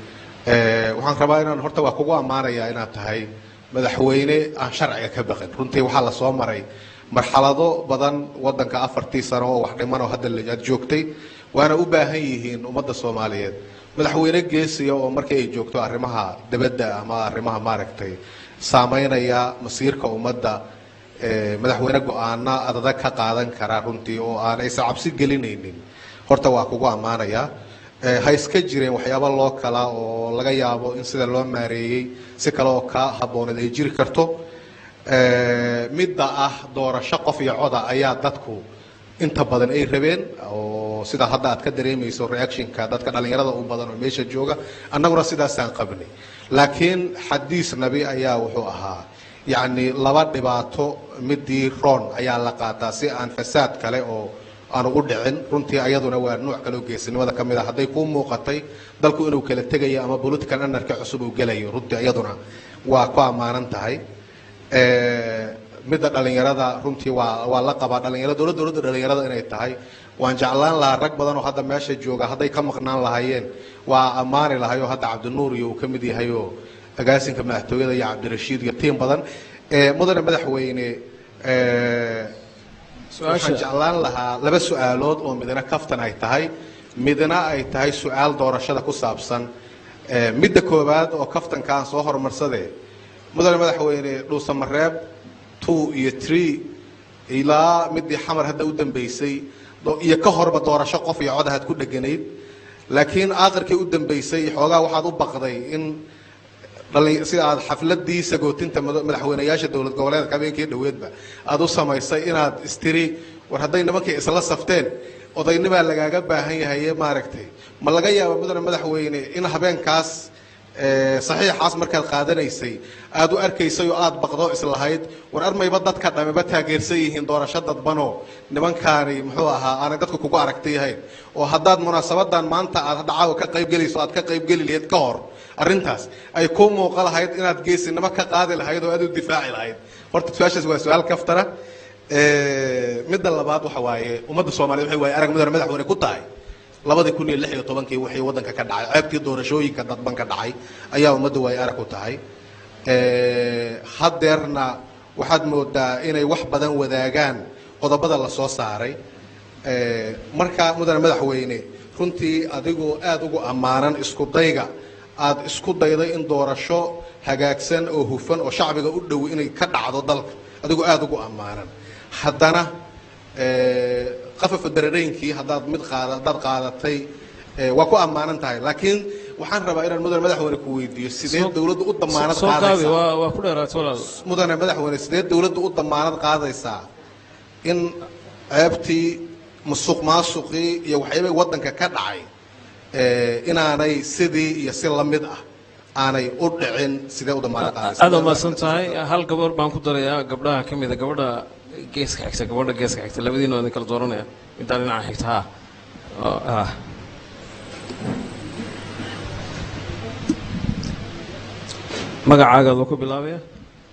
waxaan rabaa inaan horta waa kugu ammaanayaa inaad tahay madaxweyne aan sharciga ka baqin runtii waxaa la soo maray marxalado badan waddanka 4 sano oo wax dhiman oo hadda aad joogtay waana u baahan yihiin ummadda Soomaaliyeed madaxweyne geesiya oo markii ay joogto arrimaha dibadda ama arrimaha maaragtay saameynaya masiirka ummadda madaxweyne go'aana adag ka qaadan kara runtii oo aan ay cabsi gelinaynin horta waa kugu ammaanaya ha iska jireen waxyaabo loo kala oo laga yaabo in sida loo maareeyay si kale oo ka habooneed ay jiri karto midda ah doorasho qof iyo coda ayaa dadku inta badan ay rabeen oo sida hadda aad ka dareemayso reactionka dadka dhalinyarada u badan oo meesha jooga annaguna sidaasaan qabnay laakiin xadiis nabi ayaa wuxuu ahaa يعني لبا dhibaato midii roon ayaa la qaataa si aan fasaad kale oo aan ugu dhicin runtii ayaduna waa nooc kale oo geesinimada kamid ah haday ku muuqatay dalku inuu kala tagayo ama political anarka cusub uu galayo runtii ayaduna waa ku amaanan tahay midda dhalinyarada runtii waa la qaba dhalinyarada dowladda dhalinyarada inay tahay waan jeclaan lahaa rag badan oo hadda meesha jooga haday ka maqnaan lahaayeen waa amaani lahayo hadda Cabdinuur iyo uu kamid yahay oo agaasinka madaxtooyada iyo Cabdirashiid iyo tiim badan mudane madaxweyne waxaan jeclaan lahaa laba su'aalood oo midna kaftan ay tahay midna ay tahay su'aal doorashada ku saabsan midda koobaad oo kaftanka aan soo hormarsaday mudane madaxweyne dhuusamareeb 2 iyo 3 ilaa midii xamar hadda u dambeysay iyo ka horba doorasho qof iyo cod ahaad ku dheganayd laakiin aakhirkii u dambeysay xoogaa waxaad u baqday in sida aad xafladii sagootinta madaxweynayaasha dowlad goboleedka habeenkii dhoweedba aad u samaysay inaad istiri war hadday nimankii isla safteen odaynibaa lagaaga baahan yahay maaragtay ma laga yaabo mudane madaxweyne in habeenkaas saxiixaas markaad qaadanaysay aad u arkaysay oo aad baqdo islahayd war armayba dadka dhameba taageersan yihiin doorasho dadbanoo nimankaani muxuu ahaa aanay dadku kugu aragtay ahayn oo haddaad munaasabadan maanta aad dhacaawa ka qaybgelayso aad ka qaybgeli lahayd ka hor arrintaas ay kuu muuqa lahayd inaad geesinimo ka qaadi lahayd oo aad u difaaci lahayd horta su-aashaas waa su-aal kaftara midda labaad waxa waaye ummadda soomaaliyeed waxay waaye arag mudane madaxweyne ku tahay 2016 wixii wadanka ka dhacay ceebtii doorashooyinka dadban ka dhacay ayaa ummadda way arag u tahay hadeerna waxaad moodaa inay wax badan wadaagaan qodobada la soo saaray marka mudane madaxweyne runtii adigoo aad ugu ammaanan isku dayga aad isku dayday in doorasho hagaagsan oo hufan oo shacbiga u dhow inay ka dhacdo dalka adigoo aad ugu ammaanan haddana qafafa darareynkii haddaad qaadatay waa ku ammaanan tahay laakiin waxaan rabaa inaan mudane madaxweyne ku weydiiyo sidee dawladdu u damaanad qaadaysaa mudane madaxweyne sidee dawladdu u damaanad qaadaysaa in ceebtii musuq maasuqii iyo waxyaabay waddanka ka dhacay inaanay sidii iyo si la mid ah aanay u dhicin sidee u damaanad qaadaysaa
aad umaasan tahay hal gabar baan ku darayaa gabdhaha ka mida gabadha geeska xigta gabadha geeska xigta labadiina waa kala dooranaya midaan dhinaca xigta ha magacaaga adoo ku bilaabaya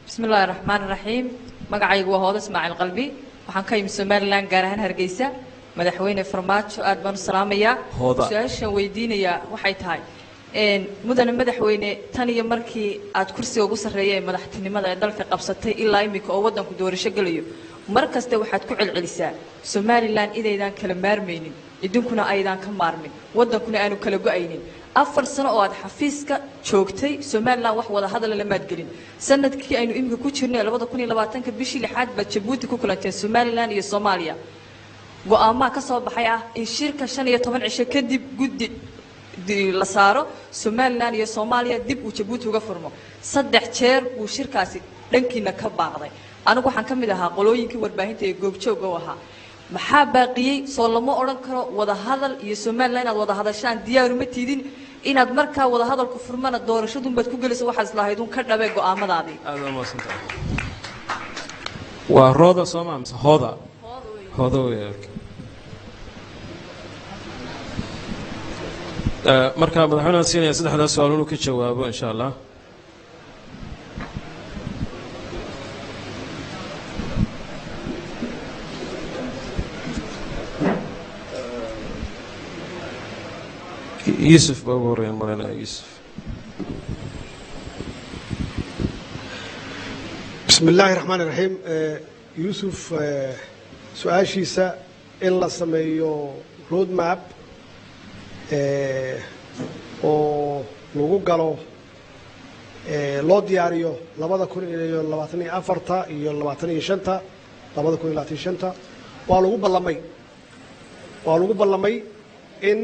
بسم الله الرحمن الرحيم magacaygu waa hoodo ismaaciil qalbi waxaan ka yimid somaliland gaar ahaan hargeysa madaxweyne farmaajo aad baan u salaamayaa su-aashan weydiinayaa waxay tahay mudane madaxweyne tan iyo markii aad kursiga ugu sarreeya ee madaxtinimada ee dalka qabsatay ilaa imika oo waddanku doorasho gelayo mar kasta waxaad ku celcelisaa somaliland inaydaan kala maarmaynin idinkuna aydaan ka maarmin waddankuna aanu kala go-aynin 4 sano oo aad xafiiska joogtay somaliland wax wada hadal lama gelin sanadkii aynu imika ku jirnay 2020 bishii 6aad baad Djibouti ku kulanteen somaliland iyo Soomaaliya go'aamaha ka soo baxay ah in shirka 15 cisho kadib guddi la saaro somaliland iyo Soomaaliya dib u Djibouti uga furmo 3 jeer uu shirkaasi dhankiina ka baaqday anigu waxaan ka mid ahaa qolooyinkii warbaahinta ee goobjoog oo ahaa maxaa baaqiyay soo lama oran karo wada hadal iyo somaliland inaad wada hadashaan diyaar uma tiidin inaad markaa wada hadalku furmana doorashadun baad ku gelayso waxaad islahayd un ka dhabe go'aamadaadii
aad u maasantahay waa rooda Soomaaliya hooda weey marka madaxweynaha siinaya saddexdaas su'aal inuu ka jawaabo insha Allah يوسف بابوري مولانا يوسف
بسم الله الرحمن الرحيم يوسف سؤال شيسا إلا سميو رود ماب oo lagu galo loo diyaariyo 2024 iyo 25 2025 waa lagu ballamay in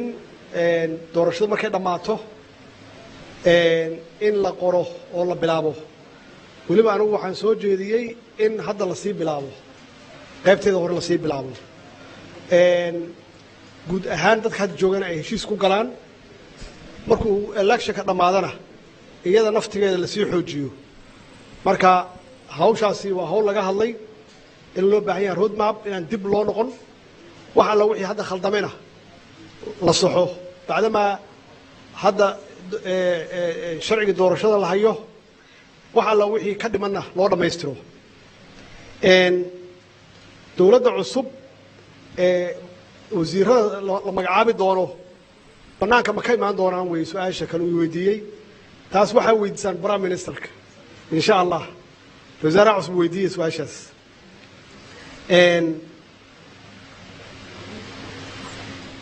doorashadu markay dhamaato in la qoro oo la bilaabo waliba anigu waxaan soo jeediyay in hadda la sii bilaabo qaybteeda hore la sii bilaabo guud ahaan dadka hadda joogana ay heshiis ku galaan markuu election-ka dhamaadana iyada naftigeeda la sii xoojiyo marka hawshaasi waa hawl laga hadlay in loo baahan yahay road map inaan dib loo noqon wax alla wixii hadda khaldamena la saxo bacdama hadda sharciga doorashada la hayo wax alla wixii ka dhimanna loo dhammaystiro dowladda cusub wasiirada la magacaabi doono banaanka ma ka imaan doonaan wey su-aasha kale uu weydiiyey taas waxaa weydiisaan prime ministerka insha allah wasaaraha cusub weydiiyey su-aashaas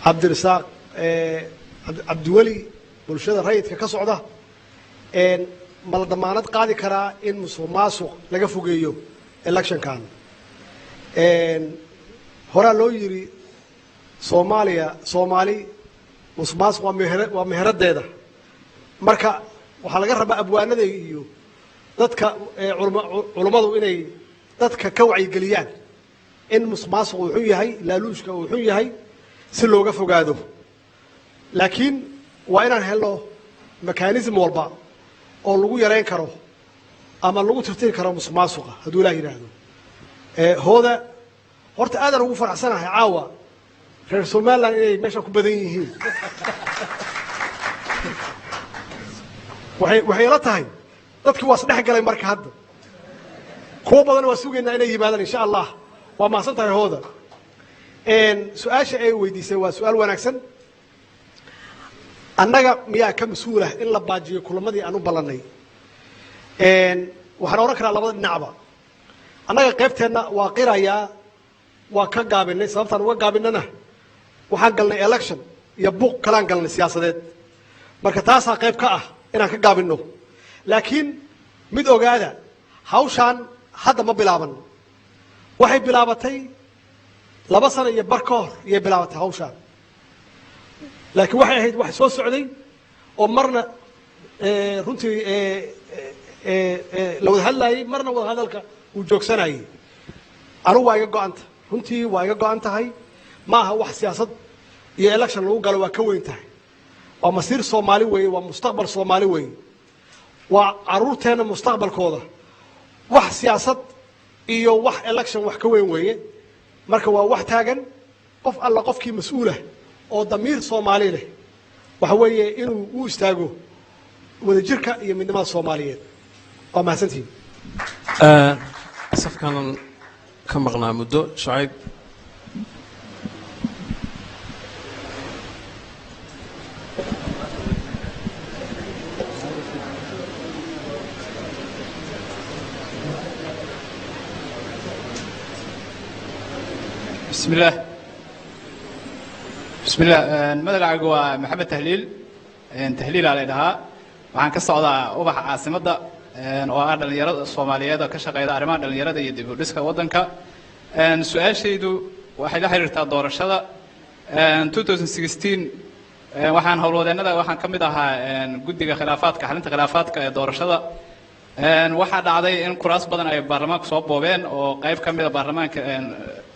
cabdirasaaq cabdiweli bulshada rayidka ka socda ma la damaanad qaadi karaa in musuq maasuq laga fogeeyo electionkan horaa loo yiri soomaali musuqmaasuq waa meheradeeda marka waxaa laga rabaa abwaanada iyo dadka culummadu inay dadka ka wacyigeliyaan in musuqmaasuq uu xun yahay laaluushka uu xun yahay si looga fogaado laakiin waa inaan helno mekanism walba oo lagu yareyn karo ama lagu tirtiri karo musuqmaasuqa hadduu ilaah yidhaahdo hooda horta aadaan ugu faraxsanahay caawa reer somaliland inay meesha ku badan yihiin waxay la tahay dadkii waa isdhex galay marka hadda kuwo badan waa sugaynaa inay yimaadaan insha allah waa mahadsan tahay hooda su-aasha ay weydiisay waa su-aal wanaagsan annaga miyaa ka mas-uulah in la baajiyo kulamadii aan u ballannay waxaan oran karaa labada dhinacba annaga qaybteenna waa qirayaa waa ka gaabinay sababtaan uga gaabinana waxaan galnay election iyo buuq kalaan galnay siyaasadeed marka taasaa qayb ka ah inaan ka gaabinno laakiin mid ogaada hawshaan hadda ma bilaaban waxay bilaabatay 2 sano iyo bar ka hor iyay bilaabatay hawshaan laakiin waxay ahayd wax soo socday oo marna runtii la wada hadlayay marna wada hadalka uu joogsanayay anigu waa iga go'anta runtii waa iga go'an tahay ma aha wax siyaasad iyo election lagu galo waa ka weyn tahay waa masiir Soomaali weeye waa mustaqbal Soomaali weeye waa caruurteena mustaqbalkooda wax siyaasad iyo wax election wax ka weyn weeye marka waa wax taagan qof alla qofkii mas'uul ah oo damiir Soomaali leh waxa weeye inuu u istaago wadajirka iyo midnimada Soomaaliyeed waa mahadsantihiin
safkan ka maqnaa muddo Shucayb
بسم الله مدلعك محمد تهليل على إلها وعن كسر أوبح عاصمة وأرد اليرد الصومالية ده كشقيد أرمان اليرد يدبو رزق وطنك سؤال شيء واحد حيرت الدور الشذا 2016 وحن هولودنا ده وحن كم ده جدي خلافات كحلنت خلافات كدور الشذا واحد عادي إن كراس بدن أي برلمان صوب بين وقيف كم ده برلمان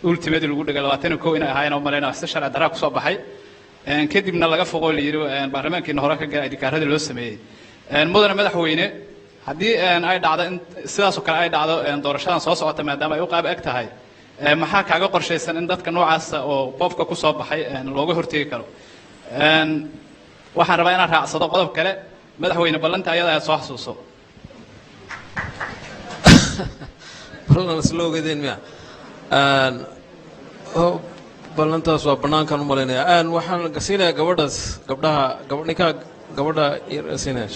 ultimate lagu dhagalawaatana koo inay ahaayeen oo maleena sashar daraaq soo baxay kadibna laga foqol yiri baarlamaankiina hore ka galay dikaaradii loo sameeyay mudane madaxweyne hadii ay dhacdo in sidaas oo kale ay dhacdo doorashadan soo socota maadaama ay u qaab eg tahay maxaa kaaga qorshaysan in dadka noocaas oo qofka ku soo baxay looga hortagi karo waxaan rabaa inaan raacsado qodob kale madaxweyne ballanta ayada ay soo xasuuso
ballan sloogadeen miya ballantaas waa banaankan u malaynayaa waxaan siinayaa gabadhaas ninkaa gabadha siinaya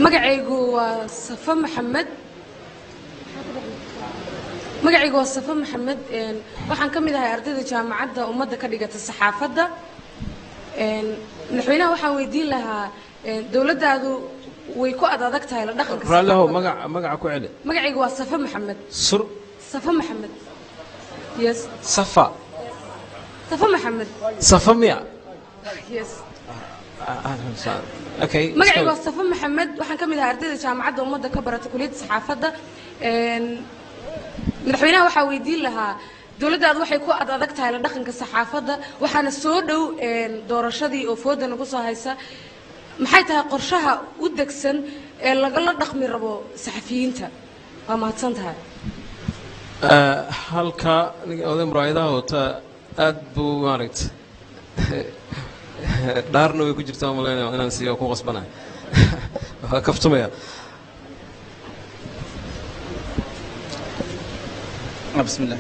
magacaygu waa Safa Maxamed waxaan ka mid ahay ardayda jaamacadda ummadda ka dhigata saxaafadda madaxweynaha waxaan weydiin lahaa dawladdaadu way ku adag tahay la dhaqanka
raallahu magaca ku celi
magacaygu waa Safa Maxamed Safa Maxamed yes
Safa
Maxamed
Safa miya
yes
okay
magacaygu waa Safa Maxamed waxaan ka mid ahay ardayda jaamacadda ummadda ka barata kulliyadda saxaafadda madaxweynaha waxaa weydiin lahaa dawladdaadu waxay ku adag tahay la dhaqanka saxaafadda waxaana soo dhow doorashadii oo fooda nagu soo haysa maxay tahay qorshaha u degsan ee lagala dhaqmi rabo saxafiyiinta waa mahadsan tahay
halka oday muraayadaha wata aad buu maaragtay dhaarna way ku jirtaa malaynaya inaan siiyo ku qasbanahay waa kaftumaya
بسم الله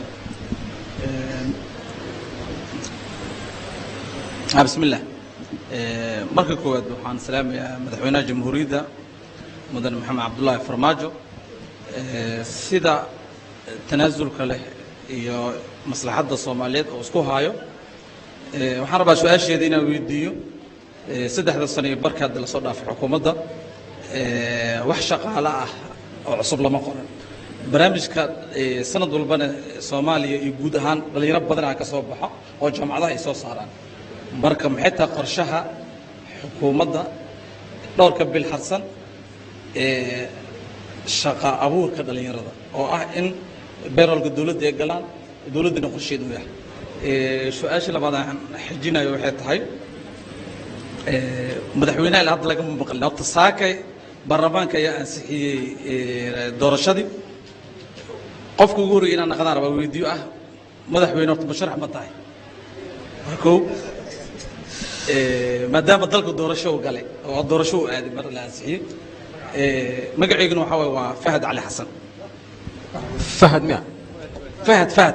بسم الله marka koowaad waxaan salaamayaa madaxweynaha jamhuuriyadda mudane maxamed cabdullaahi farmaajo sida tanaasulka leh iyo maslaxadda Soomaaliyeed oo isku haayo waxaan rabaa su'aasheeda inaan weydiiyo 3 sano iyo barkaad la soo dhaafay xukuumadda wax shaqaale ah oo cusub lama qoran barnaamijka sanad walbana Soomaaliya iyo guud ahaan dhalinyaro badan ka soo baxo oo jaamacadaha ay soo saaraan marka maxay tahay qorshaha xukuumadda dhowrka bil harsan shaqa abuurka dhalinyarada oo ah in beeralka dawladda ay galaan dawladda qorsheedu yahay su'aasha labaad aan xijinayo waxay tahay madaxweynaha la hadda laga maqlay horta saakay baarlamaanka ayaa ansixiyay doorashadii qofka ugu horreeyay inaan naqdaan raba weydiyo ah madaxweyne horta musharax ma tahay markuu maadaama dalka doorasho uu galay oo doorasho uu aaday mar la ansixiyay magaceyguna waxa waa Fahad Ali Xasan
Fahad miya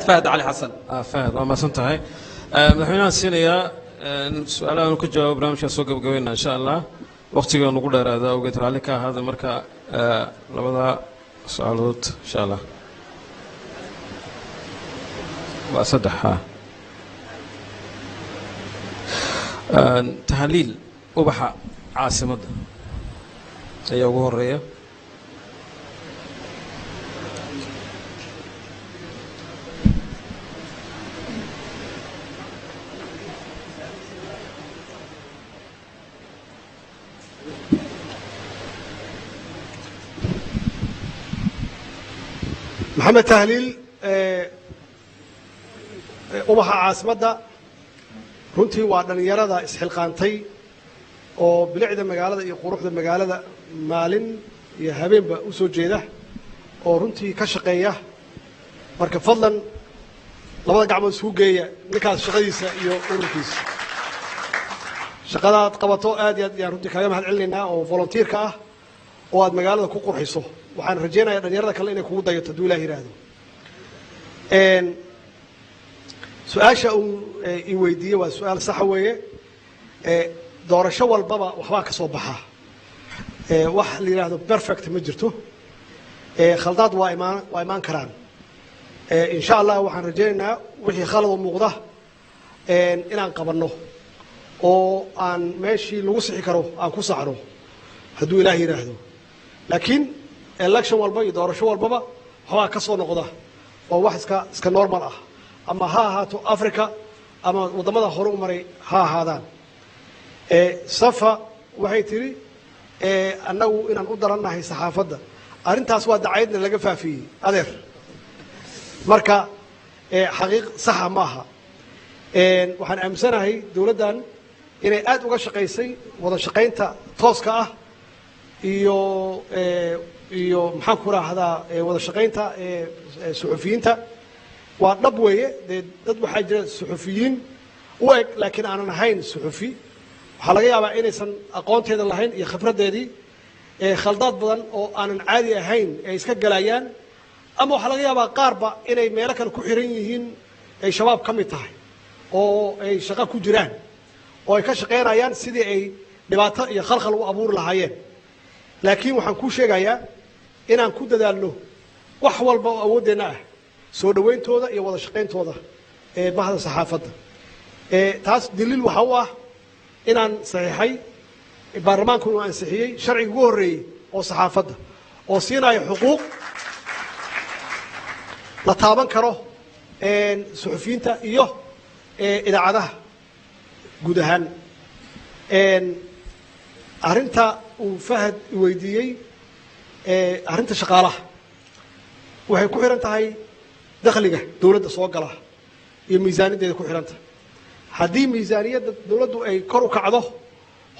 فهد علي حسن
فهد ما سنتهي مدحوينها سينيا سؤالها نكو جواب برنامج سوق قبقوينا إن شاء الله وقتي نقول هذا وقت عليك هذا المركا لبدا سؤالات إن شاء الله وأصدحها تحليل وبحا عاصمة أي أبو هرية
محمد تهليل ubaxa caasimadda runtii waa dhalinyarada isxilqaantay oo bilicda magaalada iyo quruxda magaalada maalin iyo habeenba u soo jeeda oo runtii ka shaqeeya marka fadlan labada gacmood isugu geeya ninkaas shaqadiisa iyo ururkiisa shaqadaad qabato aad iyo aad ayaan runtii kaaga mahad celinaynaa oo volunteerka ah oo aad magaalada ku qurxiso waxaan rajaynayaa dhalinyarada kale inay kugu dayato hadduu ilaah yidhaahdo su-aasha uu i weydiiyey waa su-aal saxa weeye doorasho walbaba waxbaa ka soo baxa wax la yidhaahdo perfect ma jirto khaldaad waa imaan karaan insha allah waxaan rajaynaynaa wixii khalad muuqda inaan qabanno oo aan meeshii lagu sixi karo aan ku saxno hadduu ilaah yidhaahdo laakiin election walba iyo doorasho walbaba waxbaa ka soo noqda oo wax iska normal ah ama ha ahaato Africa ama wadamada hore u maray ha ahaadaan safa waxay tiri annagu inaan u darannahay saxaafadda arintaas waa dacaydna laga faafiyey adeer marka xaqiiq saxa maaha waxaan aaminsanahay dawladdan inay aad uga shaqaysay wada shaqaynta tooska ah iyo maxaan ku raahdaa wada shaqaynta suxufiyiinta waa dhab weeye dee dad waxaa jira suxufiyiin u eg laakiin aanan ahayn suxufi waxaa laga yaabaa inaysan aqoonteeda lahayn iyo khibraddeedii khaldaad badan oo aanan caadi ahayn ay iska galayaan ama waxaa laga yaabaa qaarba inay meelo kale ku xiran yihiin ay shabaab ka mid tahay oo ay shaqo ku jiraan oo ay ka shaqaynayaan sidii ay dhibaato iyo khalkhal u abuuri lahaayeen laakiin waxaan kuu sheegayaa inaan ku dadaalno wax walba oo awooddeenna ah soo dhawayntooda iyo wada shaqayntooda bahda saxaafadda taas daliil waxa u ah inaan saxiixay baarlamaanku uu ansixiyey sharciga ugu horreeyey oo saxaafadda oo siinaya xuquuq la taaban karo suxufiyiinta iyo idaacadaha guud ahaan arrinta uu Fahad weydiiyey arrinta shaqaalaha waxay ku xiran tahay dakhliga dawladda soo gala iyo miisaaniyaddeeda ku xiranta haddii miisaaniyadda dawladdu ay kor u kacdo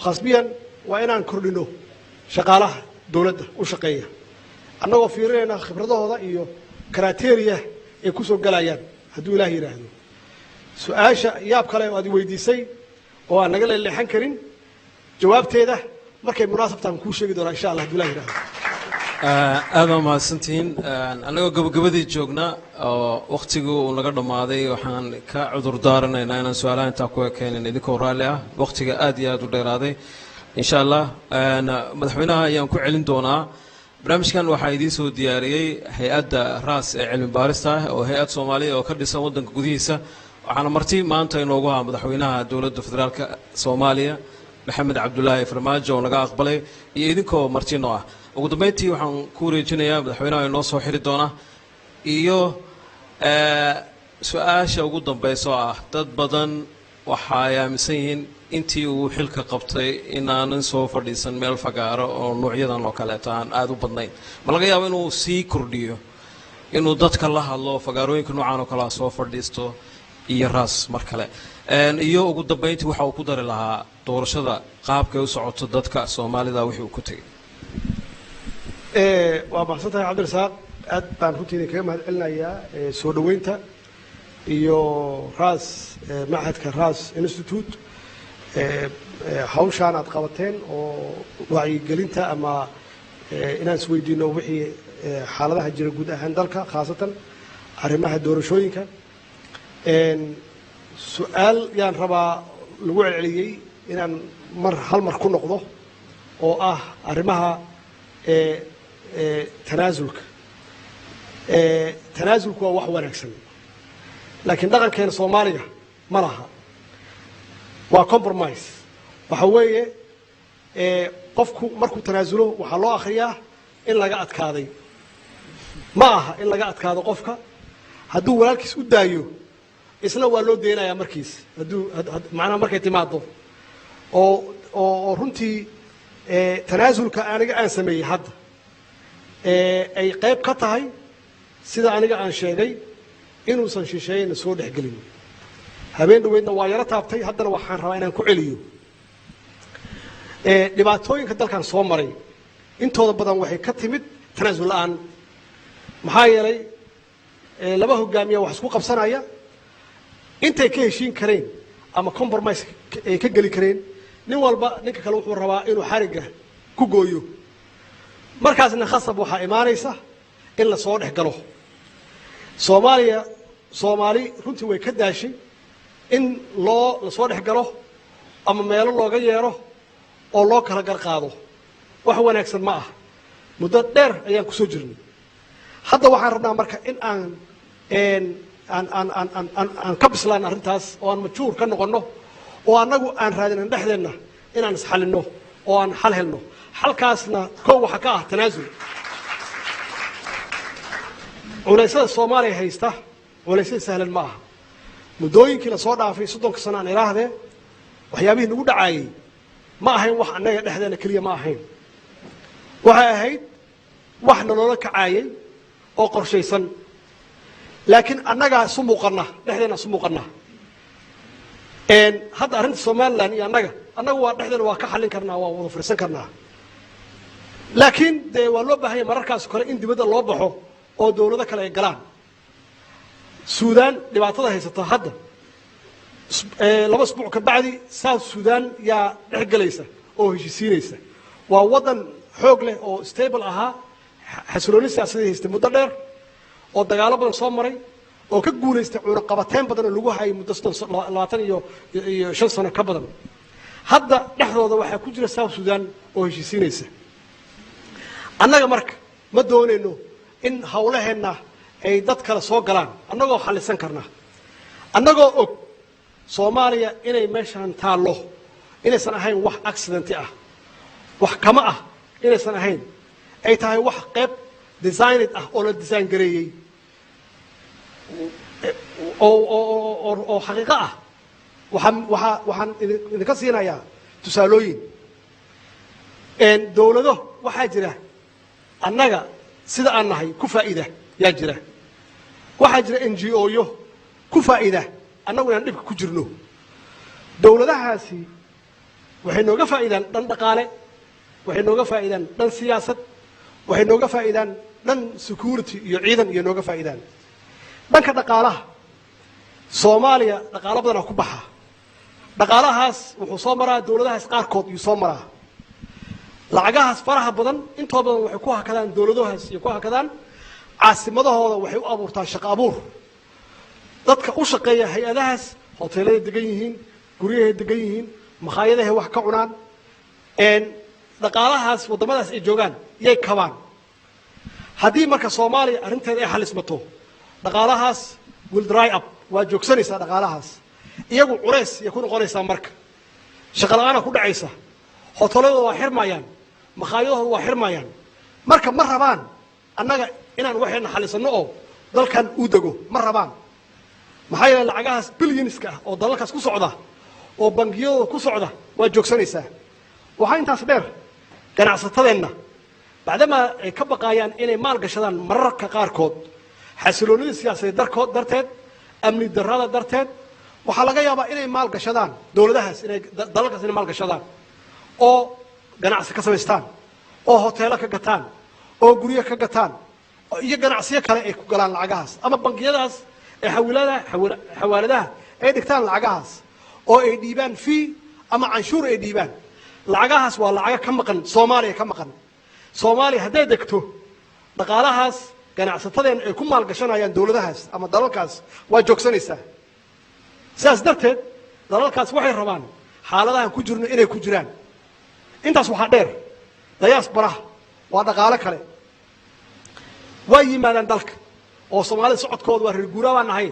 khasbiyan waa inaan kordhino shaqaalaha dawladda u shaqeeya annagoo fiirinayna khibradahooda iyo criteria ay ku soo galayaan hadduu ilaah yidhaahdo su-aasha yaab kale oo aad weydiisay oo aan naga leexan karin jawaabteeda markay munaasabtaan kuu sheegi doonaa insha allah hadduu ilaah yidhaahdo
aad waa mahadsantihiin annagoo gabagabadii joogna oo wakhtigii uu naga dhammaaday waxaan ka cudur daaranaynaa inaan su-aalaha intaa ku ekeenin idinkoo raalli ah wakhtiga aad iyo aad u dheeraaday insha allah madaxweynaha ayaan ku celin doonaa barnaamijkan waxaa idiin soo diyaariyey hay-adda raas ee cilmi baarista ah oo hay-ad soomaaliya oo ka dhisan waddanka gudihiisa waxaana marti maanta inoogu ahaa madaxweynaha dowladda federaalka soomaaliya maxamed cabdulaahi farmaajo oo naga aqbalay iyo idinkoo marti noo ah ugu dambeyntii waxaan ku wareejinayaa madaxweynaha inoo soo xiri doona iyo su-aasha ugu dambaysa oo ah dad badan waxa ay aaminsan yihiin intii uu xilka qabtay inaanan soo fadhiisan meel fagaaro oo noocyadan oo kaleeto aan aada u badnayn ma laga yaabo inuu sii kordhiyo inuu dadka la hadlo fagaarooyinka noocan oo kale soo fadhiisto iyo raas mar kale iyo ugu dambeyntii waxa uu ku dari lahaa doorashada qaabkay u socoto dadka Soomaalida wixii uu ku tagay
waa mahadsantahay cabdirasaaq aad baan runtii kaga mahadcelinayaa soo dhaweynta iyo raas macadka raas institute hawshaan aad qabateen oo wacyigelinta ama inaan isweydiino wixii xaaladaha jira guud ahaan dalka khaasatan arrimaha doorashooyinka su-aal yaan rabaa lagu celceliyey inaan hal mar ku noqdo oo ah arrimaha tanaasulka tanaasulku waa wax wanaagsan laakiin dhaqankeena Soomaaliga ma laha waa compromise waxa weeye qofku markuu tanaasulo waxa loo akhriyaa in laga adkaaday ma aha in laga adkaado qofka hadduu walaalkiis u daayo isla waa loo deenayaa markiis hadduu macnaha markay timaado oo runtii tanaasulka aniga aan sameeyey hadda ay qayb ka tahay sida aniga aan sheegay inuusan shisheeyna soo dhexgelin habeen dhaweydna waa yara taabtay haddana waxaan rabaa inaan ku celiyo dhibaatooyinka dalkan soo maray intooda badan waxay ka timid tanaasul la'aan maxaa yeelay laba hogaamiye wax isku qabsanaya intay ka heshiin kareen ama compromise ay ka geli kareen nin walba ninka kale wuxuu rabaa inuu xariga ku gooyo markaasna khasab waxaa imaanaysa in la soo dhex galo Soomaali runtii way ka daashay in la soo dhex galo ama meelo looga yeero oo loo kala garqaado wax wanaagsan ma ah muddo dheer ayaan ku soo jirnay hadda waxaan rabnaa marka in aan ka bislaan arrintaas oo aan majuur ka noqonno oo annagu aan raadinan dhexdeenna inaan isxalinno oo aan xal helno xalkaasna kow waxa ka ah tanaasul culaysada Soomaaliya haysta culaysada sahlan ma aha muddooyinkii la soo dhaafay 30 sano aan ilaahdee waxyaabihii nagu dhacaayay ma ahayn wax annaga dhexdeena kaliya ma ahayn waxay ahayd wax nolola kacaayay oo qorshaysan laakiin annaga isu muuqana dhexdeena isu muuqana hadda arrinta Somaliland iyo annaga waa dhexdeena waa ka xalin karnaa waa wada fursan karnaa laakiin de waa loo baahan yahay mararkaas kale in dibadda loo baxo oo dawlado kale ay galaan Suudaan dhibaatada haysata hadda laba isbuuc ka bacdi South Sudan yaa dhexgalaysa oo heshiisiinaysa waa wadan xoog leh oo stable ahaa xasilooni siyaasadeed haystay muddo dheer oo dagaalo badan soo maray oo ka guuleystay cunaqabateyn badan oo lagu hayay muddo 25 sano ka badan hadda dhexdooda waxaa ku jira South Sudan oo heshiisiinaysa annaga marka ma doonayno in hawlaheena ay dad kale soo galaan annagoo xalisan karnaa annagoo og Soomaaliya inay meeshan taalo inaysan ahayn wax accident ah wax kama ah inaysan ahayn ay tahay wax qayb designed ah oo la design gareeyay oo xaqiiqo ah waxaan idinka siinayaa tusaalooyin dawlado waxaa jira annaga sida aan nahay ku faa'iida yaa jira waxaa jira NGO-yo ku faa'iida annagu inaan dhibka ku jirno dawladahaasi waxay nooga faa'iidaan dhan dhaqaale waxay nooga faa'iidaan dhan siyaasad waxay nooga faa'iidaan dhan security iyo ciidan iyo nooga faa'iidaan dhanka dhaqaalaha Soomaaliya dhaqaalo badan ku baxa dhaqaalahaas wuxuu soo maraa dawladahaas qaarkood iyo soo maraa lacagahaas faraha badan intooda badan waxay ku hakadaan dawladahaas iyo ku hakadaan caasimadahooda waxay u abuurtaa shaqo abuur dadka u shaqeeya hay'adahaas hoteelada degan yihiin guryaha degan yihiin makhaayadaha wax ka cunaan dhaqaalahaas wadamadaas ay joogaan yay kabaan haddii marka Soomaaliya arrinteeda ay xalismato dhaqaalahaas will dry up waa joogsanaysaa dhaqaalahaas iyagu culays iyo ku noqonaysaa marka shaqo la'aana ku dhacaysa hoteelada waa xirmayaan makhaayadahooda waa xirmayaan marka ma rabaan annaga inaan waxayna xalisano oo dalkan uu dego ma rabaan maxaa yeelay lacagahaas bilyanska ah oo dalalkaas ku socda oo bangiyadooda ku socda waa joogsanaysaa waxaa intaas dheer ganacsatadeenna bacdamaa ay ka baqaayaan inay maal gashadaan mararka qaarkood xasiloonida siyaasadeed darteed amni darrada darteed waxaa laga yaabaa inay maal gashadaan dowladahaas inay dalalkaas inay maal gashadaan oo ganacsi ka samaystaan oo hoteelo ka gataan oo guryo ka gataan iyo ganacsiyo kale ay ku galaan lacagahaas ama bangiyadaas ee xawaaladaha ay dhigtaan lacagahaas oo ay dhiibaan fee ama canshuur ay dhiibaan lacagahaas waa lacaga ka maqan soomaaliya ka maqan soomaaliya hadday degto dhaqaalahaas ganacsatadeen ay ku maalgashanayaan dowladahaas ama dalalkaas waa joogsanaysaa sidaas darteed dalalkaas waxay rabaan xaaladahan ku jirno inay ku jiraan intaas waxaa dheer diaspora waa dhaqaale kale waa yimaadaan dalka oo soomaalida socodkooda waa reer guuraa baan nahay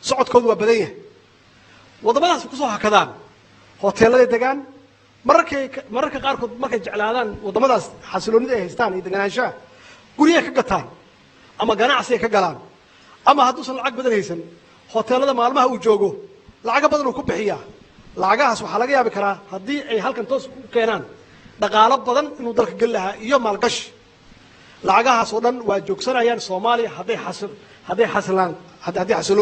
socodkoodu waa badan yahay waddamadaas ku soo hakadaan hoteeladay degaan mararka qaarkood markay jeclaadaan waddamadaas xasiloonida ay haystaan iyo deganaanshaha guryahay ka gataan ama ganacsi ay ka galaan ama hadduusan lacag badan haysan hoteelada maalmaha uu joogo lacago badan uu ku bixiyaa lacagahaas waxaa laga yaabi karaa haddii ay halkan toos u keenaan dhaqaalo badan inuu dalka geli lahaa iyo maalgashi lacagahaas oo dhan waa joogsanayaan soomaaliya hadday xasilaan